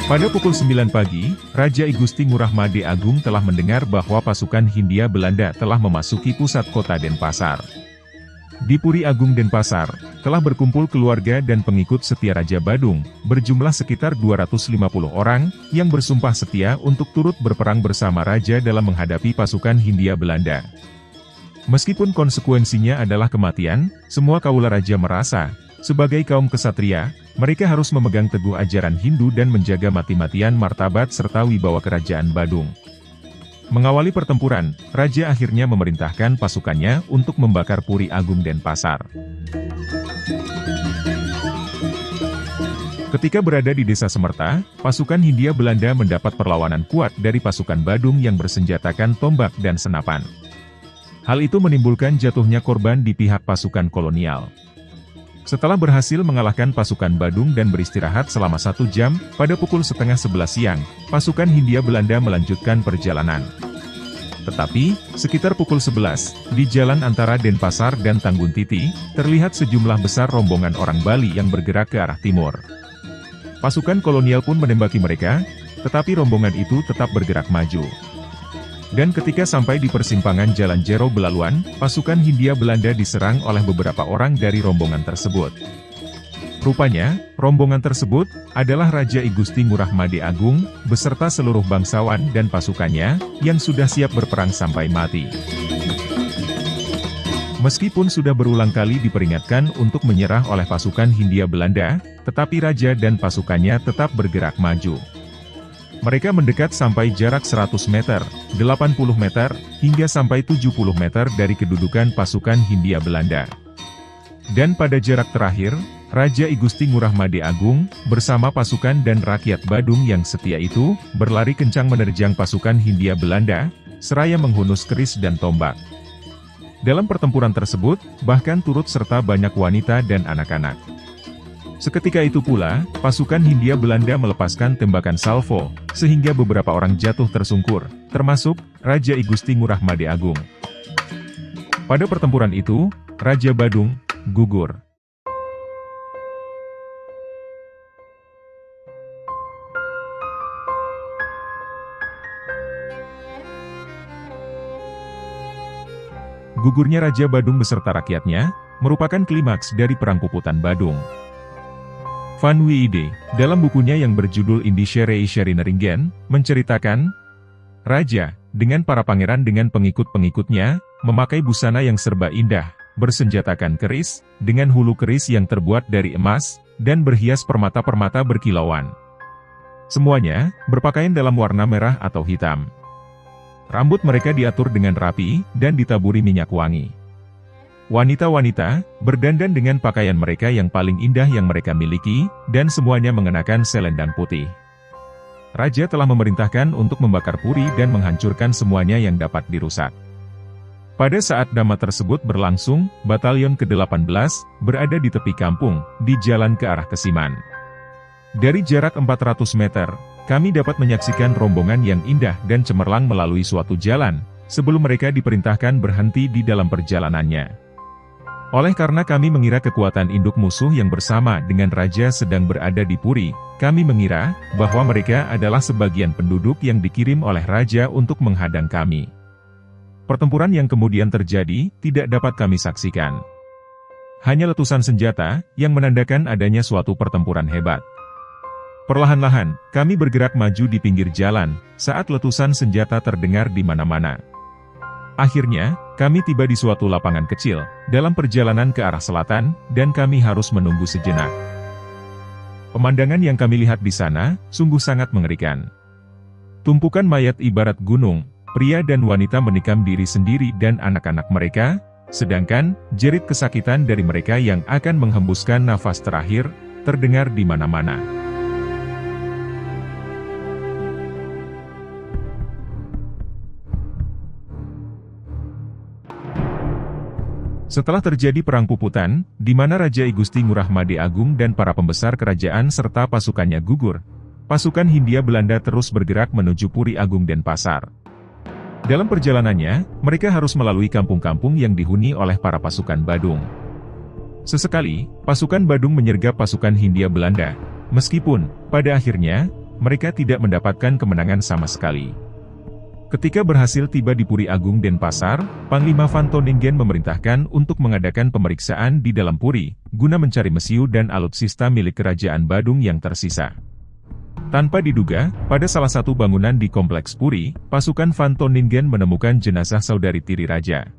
Pada pukul 9 pagi, Raja I Gusti Ngurah Made Agung telah mendengar bahwa pasukan Hindia Belanda telah memasuki pusat kota Denpasar. Di Puri Agung Denpasar, telah berkumpul keluarga dan pengikut setia Raja Badung, berjumlah sekitar 250 orang, yang bersumpah setia untuk turut berperang bersama Raja dalam menghadapi pasukan Hindia Belanda. Meskipun konsekuensinya adalah kematian, semua kaula Raja merasa, sebagai kaum kesatria, mereka harus memegang teguh ajaran Hindu dan menjaga mati-matian martabat serta wibawa kerajaan Badung. Mengawali pertempuran, Raja akhirnya memerintahkan pasukannya untuk membakar Puri Agung Denpasar. Ketika berada di Desa Semerta, pasukan Hindia Belanda mendapat perlawanan kuat dari pasukan Badung yang bersenjatakan tombak dan senapan. Hal itu menimbulkan jatuhnya korban di pihak pasukan kolonial. Setelah berhasil mengalahkan pasukan Badung dan beristirahat selama 1 jam, pada pukul 10:30 siang, pasukan Hindia Belanda melanjutkan perjalanan. Tetapi, sekitar pukul 11, di jalan antara Denpasar dan Tangguntiti, terlihat sejumlah besar rombongan orang Bali yang bergerak ke arah timur. Pasukan kolonial pun menembaki mereka, tetapi rombongan itu tetap bergerak maju. Dan ketika sampai di persimpangan Jalan Jero Belaluan, pasukan Hindia Belanda diserang oleh beberapa orang dari rombongan tersebut. Rupanya, rombongan tersebut adalah Raja I Gusti Ngurah Made Agung, beserta seluruh bangsawan dan pasukannya, yang sudah siap berperang sampai mati. Meskipun sudah berulang kali diperingatkan untuk menyerah oleh pasukan Hindia Belanda, tetapi Raja dan pasukannya tetap bergerak maju. Mereka mendekat sampai jarak 100 meter, 80 meter, hingga sampai 70 meter dari kedudukan pasukan Hindia Belanda. Dan pada jarak terakhir, Raja I Gusti Ngurah Made Agung, bersama pasukan dan rakyat Badung yang setia itu, berlari kencang menerjang pasukan Hindia Belanda, seraya menghunus keris dan tombak. Dalam pertempuran tersebut, bahkan turut serta banyak wanita dan anak-anak. Seketika itu pula, pasukan Hindia Belanda melepaskan tembakan salvo, sehingga beberapa orang jatuh tersungkur, termasuk Raja I Gusti Ngurah Made Agung. Pada pertempuran itu, Raja Badung gugur. Gugurnya Raja Badung beserta rakyatnya, merupakan klimaks dari Perang Puputan Badung. Van Wiide, dalam bukunya yang berjudul Indische Reisjarinneringen, menceritakan, Raja, dengan para pangeran dengan pengikut-pengikutnya, memakai busana yang serba indah, bersenjatakan keris, dengan hulu keris yang terbuat dari emas, dan berhias permata-permata berkilauan. Semuanya, berpakaian dalam warna merah atau hitam. Rambut mereka diatur dengan rapi, dan ditaburi minyak wangi. Wanita-wanita, berdandan dengan pakaian mereka yang paling indah yang mereka miliki, dan semuanya mengenakan selendang putih. Raja telah memerintahkan untuk membakar puri dan menghancurkan semuanya yang dapat dirusak. Pada saat drama tersebut berlangsung, Batalion ke-18, berada di tepi kampung, di jalan ke arah Kesiman. Dari jarak 400 meter, kami dapat menyaksikan rombongan yang indah dan cemerlang melalui suatu jalan, sebelum mereka diperintahkan berhenti di dalam perjalanannya. Oleh karena kami mengira kekuatan induk musuh yang bersama dengan Raja sedang berada di Puri, kami mengira bahwa mereka adalah sebagian penduduk yang dikirim oleh Raja untuk menghadang kami. Pertempuran yang kemudian terjadi, tidak dapat kami saksikan. Hanya letusan senjata, yang menandakan adanya suatu pertempuran hebat. Perlahan-lahan, kami bergerak maju di pinggir jalan, saat letusan senjata terdengar di mana-mana. Akhirnya, kami tiba di suatu lapangan kecil, dalam perjalanan ke arah selatan, dan kami harus menunggu sejenak. Pemandangan yang kami lihat di sana, sungguh sangat mengerikan. Tumpukan mayat ibarat gunung, pria dan wanita menikam diri sendiri dan anak-anak mereka, sedangkan, jerit kesakitan dari mereka yang akan menghembuskan nafas terakhir, terdengar di mana-mana. Setelah terjadi Perang Puputan, di mana Raja I Gusti Ngurah Made Agung dan para pembesar kerajaan serta pasukannya gugur, pasukan Hindia Belanda terus bergerak menuju Puri Agung Denpasar. Dalam perjalanannya, mereka harus melalui kampung-kampung yang dihuni oleh para pasukan Badung. Sesekali, pasukan Badung menyergap pasukan Hindia Belanda, meskipun, pada akhirnya, mereka tidak mendapatkan kemenangan sama sekali. Ketika berhasil tiba di Puri Agung Denpasar, Panglima Van Toningen memerintahkan untuk mengadakan pemeriksaan di dalam Puri, guna mencari mesiu dan alutsista milik kerajaan Badung yang tersisa. Tanpa diduga, pada salah satu bangunan di kompleks Puri, pasukan Van Toningen menemukan jenazah saudari tiri raja.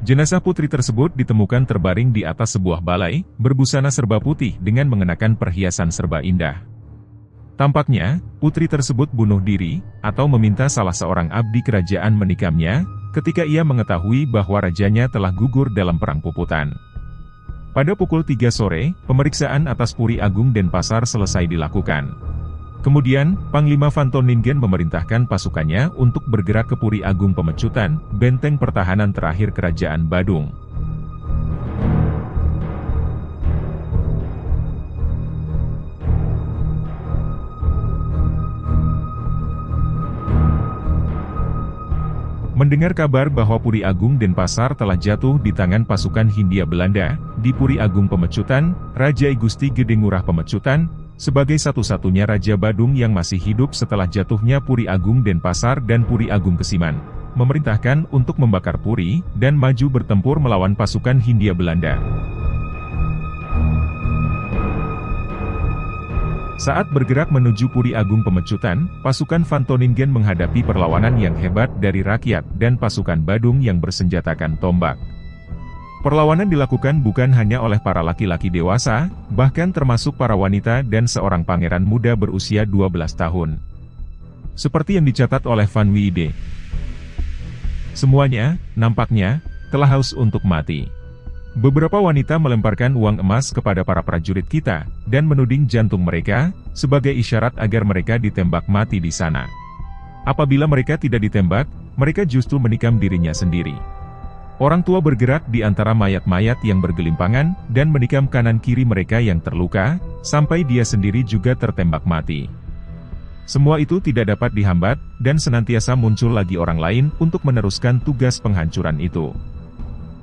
Jenazah putri tersebut ditemukan terbaring di atas sebuah balai, berbusana serba putih dengan mengenakan perhiasan serba indah. Tampaknya, putri tersebut bunuh diri, atau meminta salah seorang abdi kerajaan menikamnya, ketika ia mengetahui bahwa rajanya telah gugur dalam Perang Puputan. Pada pukul 3 sore, pemeriksaan atas Puri Agung Denpasar selesai dilakukan. Kemudian, Panglima Van Toningen memerintahkan pasukannya untuk bergerak ke Puri Agung Pemecutan, benteng pertahanan terakhir kerajaan Badung. Mendengar kabar bahwa Puri Agung Denpasar telah jatuh di tangan pasukan Hindia Belanda, di Puri Agung Pemecutan, Raja I Gusti Gede Ngurah Pemecutan, sebagai satu-satunya Raja Badung yang masih hidup setelah jatuhnya Puri Agung Denpasar dan Puri Agung Kesiman, memerintahkan untuk membakar Puri, dan maju bertempur melawan pasukan Hindia Belanda. Saat bergerak menuju Puri Agung Pemecutan, pasukan Van Toningen menghadapi perlawanan yang hebat dari rakyat dan pasukan Badung yang bersenjatakan tombak. Perlawanan dilakukan bukan hanya oleh para laki-laki dewasa, bahkan termasuk para wanita dan seorang pangeran muda berusia 12 tahun. Seperti yang dicatat oleh Van Wiede. Semuanya, nampaknya, telah haus untuk mati. Beberapa wanita melemparkan uang emas kepada para prajurit kita, dan menuding jantung mereka, sebagai isyarat agar mereka ditembak mati di sana. Apabila mereka tidak ditembak, mereka justru menikam dirinya sendiri. Orang tua bergerak di antara mayat-mayat yang bergelimpangan, dan menikam kanan-kiri mereka yang terluka, sampai dia sendiri juga tertembak mati. Semua itu tidak dapat dihambat, dan senantiasa muncul lagi orang lain untuk meneruskan tugas penghancuran itu.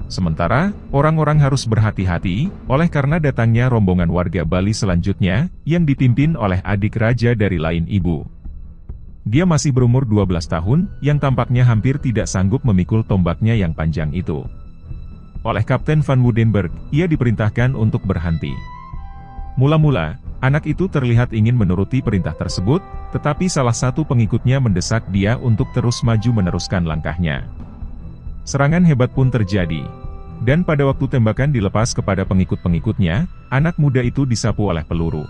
Sementara, orang-orang harus berhati-hati, oleh karena datangnya rombongan warga Bali selanjutnya, yang dipimpin oleh adik raja dari lain ibu. Dia masih berumur 12 tahun, yang tampaknya hampir tidak sanggup memikul tombaknya yang panjang itu. Oleh Kapten Van Woudenberg, ia diperintahkan untuk berhenti. Mula-mula, anak itu terlihat ingin menuruti perintah tersebut, tetapi salah satu pengikutnya mendesak dia untuk terus maju meneruskan langkahnya. Serangan hebat pun terjadi. Dan pada waktu tembakan dilepas kepada pengikut-pengikutnya, anak muda itu disapu oleh peluru.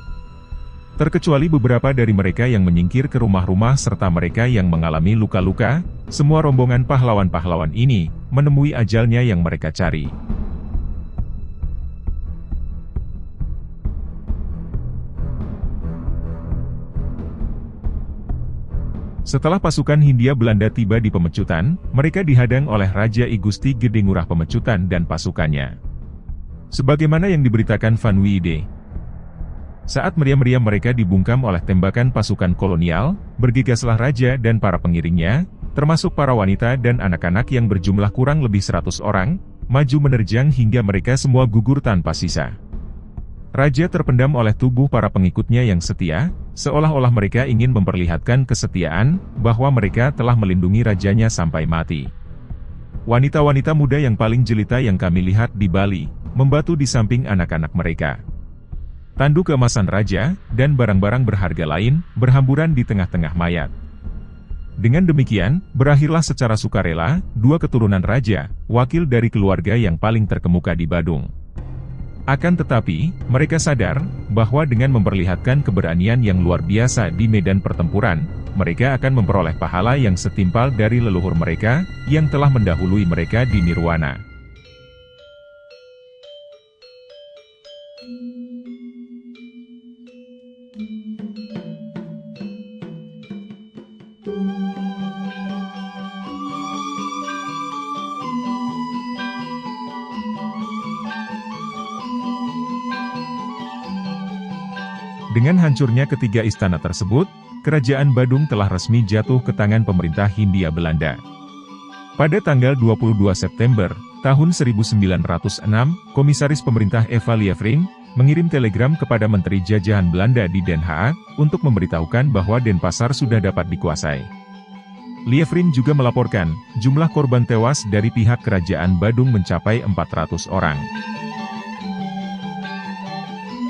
Terkecuali beberapa dari mereka yang menyingkir ke rumah-rumah serta mereka yang mengalami luka-luka, semua rombongan pahlawan-pahlawan ini menemui ajalnya yang mereka cari. Setelah pasukan Hindia Belanda tiba di Pemecutan, mereka dihadang oleh Raja I Gusti Gede Ngurah Pemecutan dan pasukannya. Sebagaimana yang diberitakan Van Wiede. Saat meriam-meriam mereka dibungkam oleh tembakan pasukan kolonial, bergegaslah raja dan para pengiringnya, termasuk para wanita dan anak-anak yang berjumlah kurang lebih 100 orang, maju menerjang hingga mereka semua gugur tanpa sisa. Raja terpendam oleh tubuh para pengikutnya yang setia, seolah-olah mereka ingin memperlihatkan kesetiaan, bahwa mereka telah melindungi rajanya sampai mati. Wanita-wanita muda yang paling jelita yang kami lihat di Bali, membatu di samping anak-anak mereka. Tanduk keemasan raja, dan barang-barang berharga lain, berhamburan di tengah-tengah mayat. Dengan demikian, berakhirlah secara sukarela, dua keturunan raja, wakil dari keluarga yang paling terkemuka di Badung. Akan tetapi, mereka sadar, bahwa dengan memperlihatkan keberanian yang luar biasa di medan pertempuran, mereka akan memperoleh pahala yang setimpal dari leluhur mereka, yang telah mendahului mereka di nirwana. Dengan hancurnya ketiga istana tersebut, kerajaan Badung telah resmi jatuh ke tangan pemerintah Hindia Belanda. Pada tanggal 22 September, tahun 1906, Komisaris Pemerintah Eva Lievering, mengirim telegram kepada Menteri Jajahan Belanda di Den Haag, untuk memberitahukan bahwa Denpasar sudah dapat dikuasai. Lievering juga melaporkan, jumlah korban tewas dari pihak kerajaan Badung mencapai 400 orang.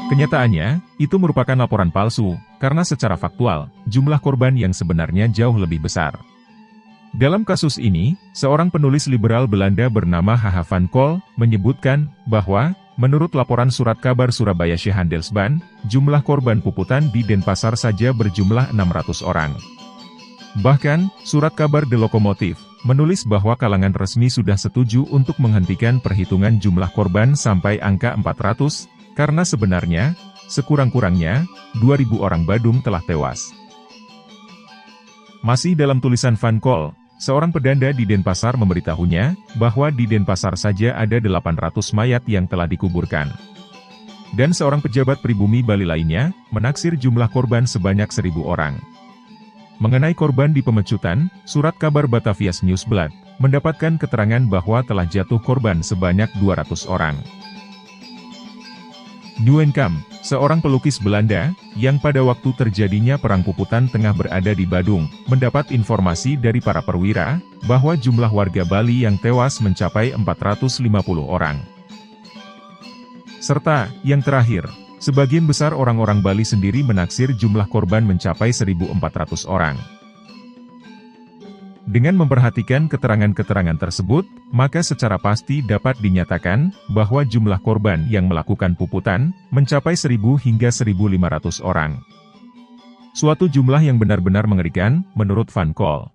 Kenyataannya, itu merupakan laporan palsu, karena secara faktual, jumlah korban yang sebenarnya jauh lebih besar. Dalam kasus ini, seorang penulis liberal Belanda bernama H.H. van Kol, menyebutkan, bahwa, menurut laporan surat kabar Surabaya Handelsblad, jumlah korban puputan di Denpasar saja berjumlah 600 orang. Bahkan, surat kabar The Lokomotif, menulis bahwa kalangan resmi sudah setuju untuk menghentikan perhitungan jumlah korban sampai angka 400, karena sebenarnya, sekurang-kurangnya, 2.000 orang Badung telah tewas. Masih dalam tulisan Van Kol, seorang pedanda di Denpasar memberitahunya, bahwa di Denpasar saja ada 800 mayat yang telah dikuburkan. Dan seorang pejabat pribumi Bali lainnya, menaksir jumlah korban sebanyak 1.000 orang. Mengenai korban di pemecutan, surat kabar Batavias Nieuwsblad mendapatkan keterangan bahwa telah jatuh korban sebanyak 200 orang. Nieuwenkamp, seorang pelukis Belanda, yang pada waktu terjadinya Perang Puputan tengah berada di Badung, mendapat informasi dari para perwira, bahwa jumlah warga Bali yang tewas mencapai 450 orang. Serta, yang terakhir, sebagian besar orang-orang Bali sendiri menaksir jumlah korban mencapai 1.400 orang. Dengan memperhatikan keterangan-keterangan tersebut, maka secara pasti dapat dinyatakan bahwa jumlah korban yang melakukan puputan mencapai 1.000 hingga 1.500 orang. Suatu jumlah yang benar-benar mengerikan, menurut Van Col.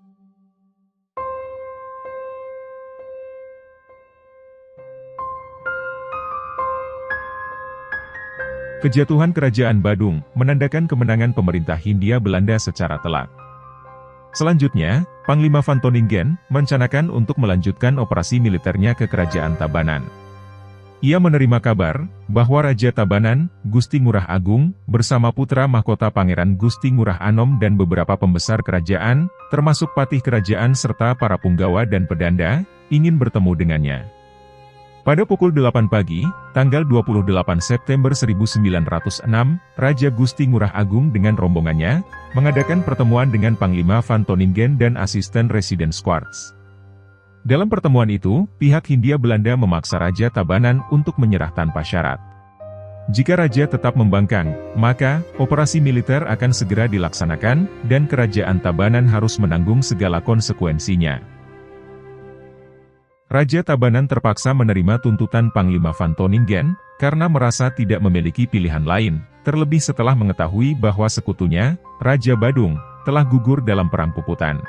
Kejatuhan Kerajaan Badung menandakan kemenangan pemerintah Hindia Belanda secara telak. Selanjutnya, Panglima Van Toningen merencanakan untuk melanjutkan operasi militernya ke Kerajaan Tabanan. Ia menerima kabar bahwa Raja Tabanan, Gusti Ngurah Agung, bersama putra mahkota Pangeran Gusti Ngurah Anom dan beberapa pembesar kerajaan, termasuk patih kerajaan serta para punggawa dan pedanda, ingin bertemu dengannya. Pada pukul 8 pagi, tanggal 28 September 1906, Raja Gusti Ngurah Agung dengan rombongannya, mengadakan pertemuan dengan Panglima Van Toningen dan asisten Residen Swartz. Dalam pertemuan itu, pihak Hindia Belanda memaksa Raja Tabanan untuk menyerah tanpa syarat. Jika Raja tetap membangkang, maka, operasi militer akan segera dilaksanakan, dan Kerajaan Tabanan harus menanggung segala konsekuensinya. Raja Tabanan terpaksa menerima tuntutan Panglima Van Toningen, karena merasa tidak memiliki pilihan lain, terlebih setelah mengetahui bahwa sekutunya, Raja Badung, telah gugur dalam Perang Puputan.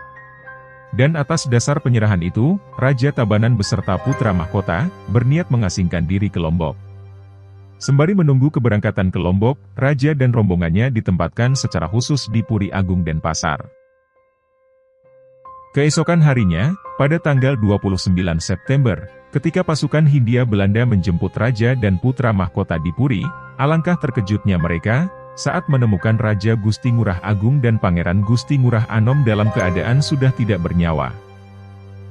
Dan atas dasar penyerahan itu, Raja Tabanan beserta putra mahkota, berniat mengasingkan diri ke Lombok. Sembari menunggu keberangkatan ke Lombok, Raja dan rombongannya ditempatkan secara khusus di Puri Agung Denpasar. Keesokan harinya, pada tanggal 29 September, ketika pasukan Hindia Belanda menjemput Raja dan putra mahkota di Puri, alangkah terkejutnya mereka, saat menemukan Raja Gusti Ngurah Agung dan Pangeran Gusti Ngurah Anom dalam keadaan sudah tidak bernyawa.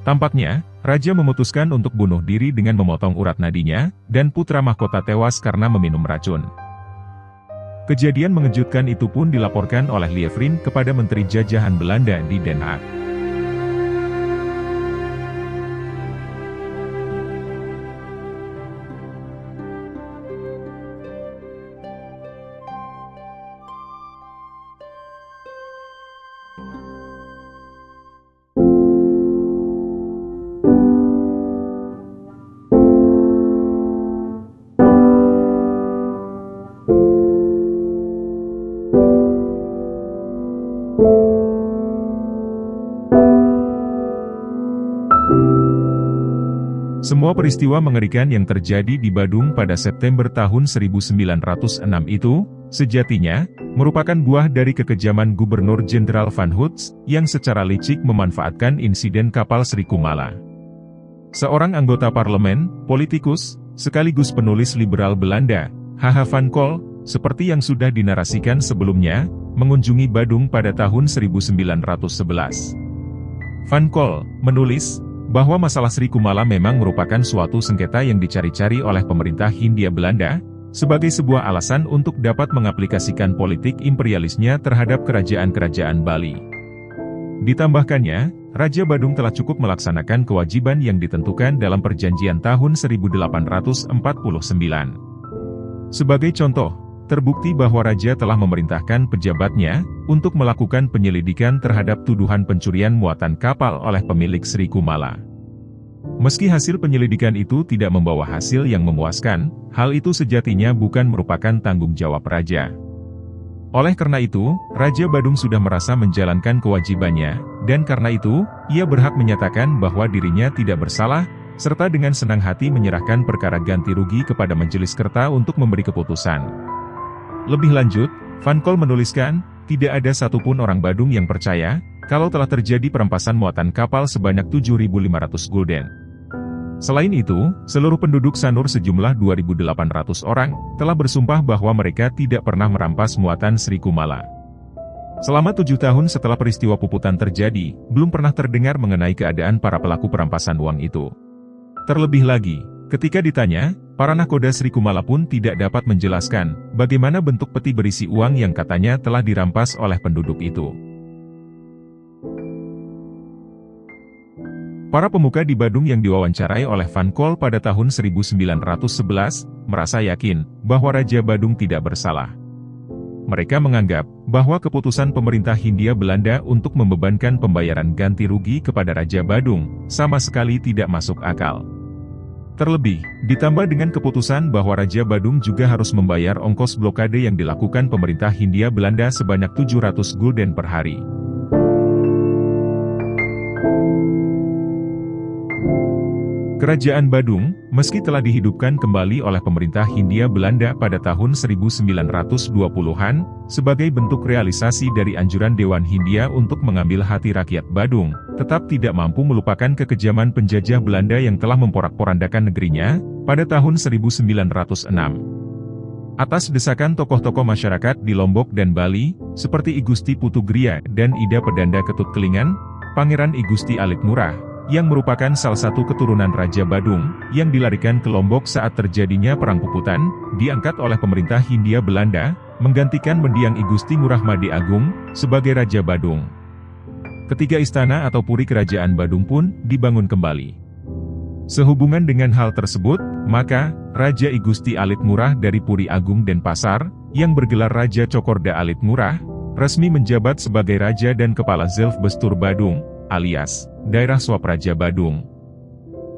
Tampaknya, Raja memutuskan untuk bunuh diri dengan memotong urat nadinya, dan putra mahkota tewas karena meminum racun. Kejadian mengejutkan itu pun dilaporkan oleh Lievrin kepada Menteri Jajahan Belanda di Den Haag. Semua peristiwa mengerikan yang terjadi di Badung pada September tahun 1906 itu, sejatinya, merupakan buah dari kekejaman Gubernur Jenderal Van Hoots, yang secara licik memanfaatkan insiden kapal Sri Kumala. Seorang anggota parlemen, politikus, sekaligus penulis liberal Belanda, H.H. Van Col, seperti yang sudah dinarasikan sebelumnya, mengunjungi Badung pada tahun 1911. Van Col menulis bahwa masalah Sri Kumala memang merupakan suatu sengketa yang dicari-cari oleh pemerintah Hindia Belanda, sebagai sebuah alasan untuk dapat mengaplikasikan politik imperialisnya terhadap kerajaan-kerajaan Bali. Ditambahkannya, Raja Badung telah cukup melaksanakan kewajiban yang ditentukan dalam perjanjian tahun 1849. Sebagai contoh, terbukti bahwa Raja telah memerintahkan pejabatnya untuk melakukan penyelidikan terhadap tuduhan pencurian muatan kapal oleh pemilik Sri Kumala. Meski hasil penyelidikan itu tidak membawa hasil yang memuaskan, hal itu sejatinya bukan merupakan tanggung jawab Raja. Oleh karena itu, Raja Badung sudah merasa menjalankan kewajibannya, dan karena itu, ia berhak menyatakan bahwa dirinya tidak bersalah, serta dengan senang hati menyerahkan perkara ganti rugi kepada Majelis Kerta untuk memberi keputusan. Lebih lanjut, Van Col menuliskan, tidak ada satupun orang Badung yang percaya, kalau telah terjadi perampasan muatan kapal sebanyak 7.500 gulden. Selain itu, seluruh penduduk Sanur sejumlah 2.800 orang, telah bersumpah bahwa mereka tidak pernah merampas muatan Sri Kumala. Selama 7 tahun setelah peristiwa puputan terjadi, belum pernah terdengar mengenai keadaan para pelaku perampasan uang itu. Terlebih lagi, ketika ditanya, para nahkoda Sri Kumala pun tidak dapat menjelaskan bagaimana bentuk peti berisi uang yang katanya telah dirampas oleh penduduk itu. Para pemuka di Badung yang diwawancarai oleh Van Col pada tahun 1911, merasa yakin bahwa Raja Badung tidak bersalah. Mereka menganggap bahwa keputusan pemerintah Hindia Belanda untuk membebankan pembayaran ganti rugi kepada Raja Badung sama sekali tidak masuk akal. Terlebih, ditambah dengan keputusan bahwa Raja Badung juga harus membayar ongkos blokade yang dilakukan pemerintah Hindia Belanda sebanyak 700 gulden per hari. Kerajaan Badung, meski telah dihidupkan kembali oleh pemerintah Hindia Belanda pada tahun 1920-an, sebagai bentuk realisasi dari anjuran Dewan Hindia untuk mengambil hati rakyat Badung, tetap tidak mampu melupakan kekejaman penjajah Belanda yang telah memporak-porandakan negerinya, pada tahun 1906. Atas desakan tokoh-tokoh masyarakat di Lombok dan Bali, seperti I Gusti Putu Gria dan Ida Pedanda Ketut Kelingan, Pangeran I Gusti Alit Ngurah, yang merupakan salah satu keturunan Raja Badung, yang dilarikan ke Lombok saat terjadinya Perang Puputan, diangkat oleh pemerintah Hindia Belanda, menggantikan mendiang I Gusti Ngurah Made Agung, sebagai Raja Badung. Ketiga istana atau puri kerajaan Badung pun dibangun kembali. Sehubungan dengan hal tersebut, maka, Raja I Gusti Alit Ngurah dari Puri Agung Denpasar, yang bergelar Raja Cokorda Alit Ngurah, resmi menjabat sebagai Raja dan Kepala Zelf Bestur Badung, alias Daerah Suap Raja Badung.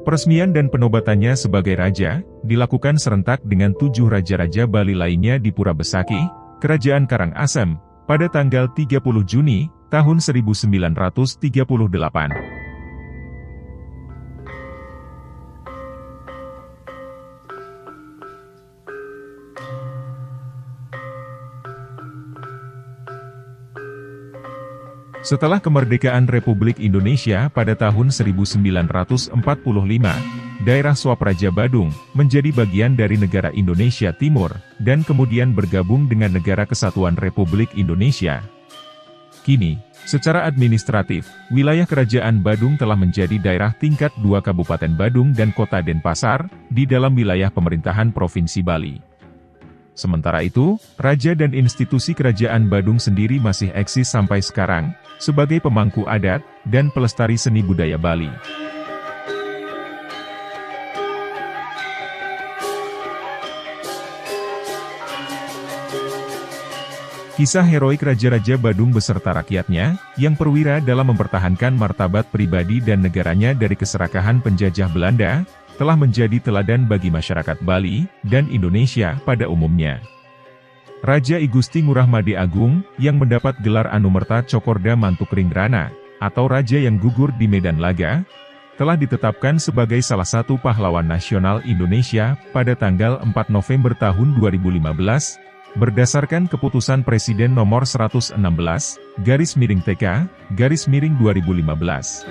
Peresmian dan penobatannya sebagai raja dilakukan serentak dengan 7 raja-raja Bali lainnya di Pura Besaki, Kerajaan Karangasem, pada tanggal 30 Juni tahun 1938. Setelah kemerdekaan Republik Indonesia pada tahun 1945, daerah Suap Raja Badung menjadi bagian dari negara Indonesia Timur, dan kemudian bergabung dengan Negara Kesatuan Republik Indonesia. Kini, secara administratif, wilayah Kerajaan Badung telah menjadi daerah tingkat 2 Kabupaten Badung dan Kota Denpasar, di dalam wilayah pemerintahan Provinsi Bali. Sementara itu, raja dan institusi Kerajaan Badung sendiri masih eksis sampai sekarang, sebagai pemangku adat, dan pelestari seni budaya Bali. Kisah heroik Raja-Raja Badung beserta rakyatnya, yang perwira dalam mempertahankan martabat pribadi dan negaranya dari keserakahan penjajah Belanda, telah menjadi teladan bagi masyarakat Bali, dan Indonesia pada umumnya. Raja I Gusti Ngurah Made Agung, yang mendapat gelar Anumerta Cokorda Mantukringgrana, atau Raja yang gugur di Medan Laga, telah ditetapkan sebagai salah satu pahlawan nasional Indonesia, pada tanggal 4 November tahun 2015, berdasarkan keputusan Presiden nomor 116/TK/2015.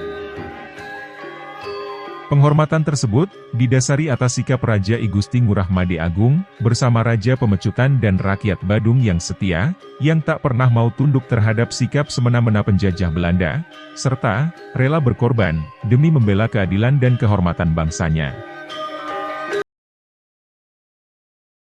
Penghormatan tersebut didasari atas sikap Raja I Gusti Ngurah Made Agung bersama Raja Pemecutan dan rakyat Badung yang setia, yang tak pernah mau tunduk terhadap sikap semena-mena penjajah Belanda, serta rela berkorban demi membela keadilan dan kehormatan bangsanya.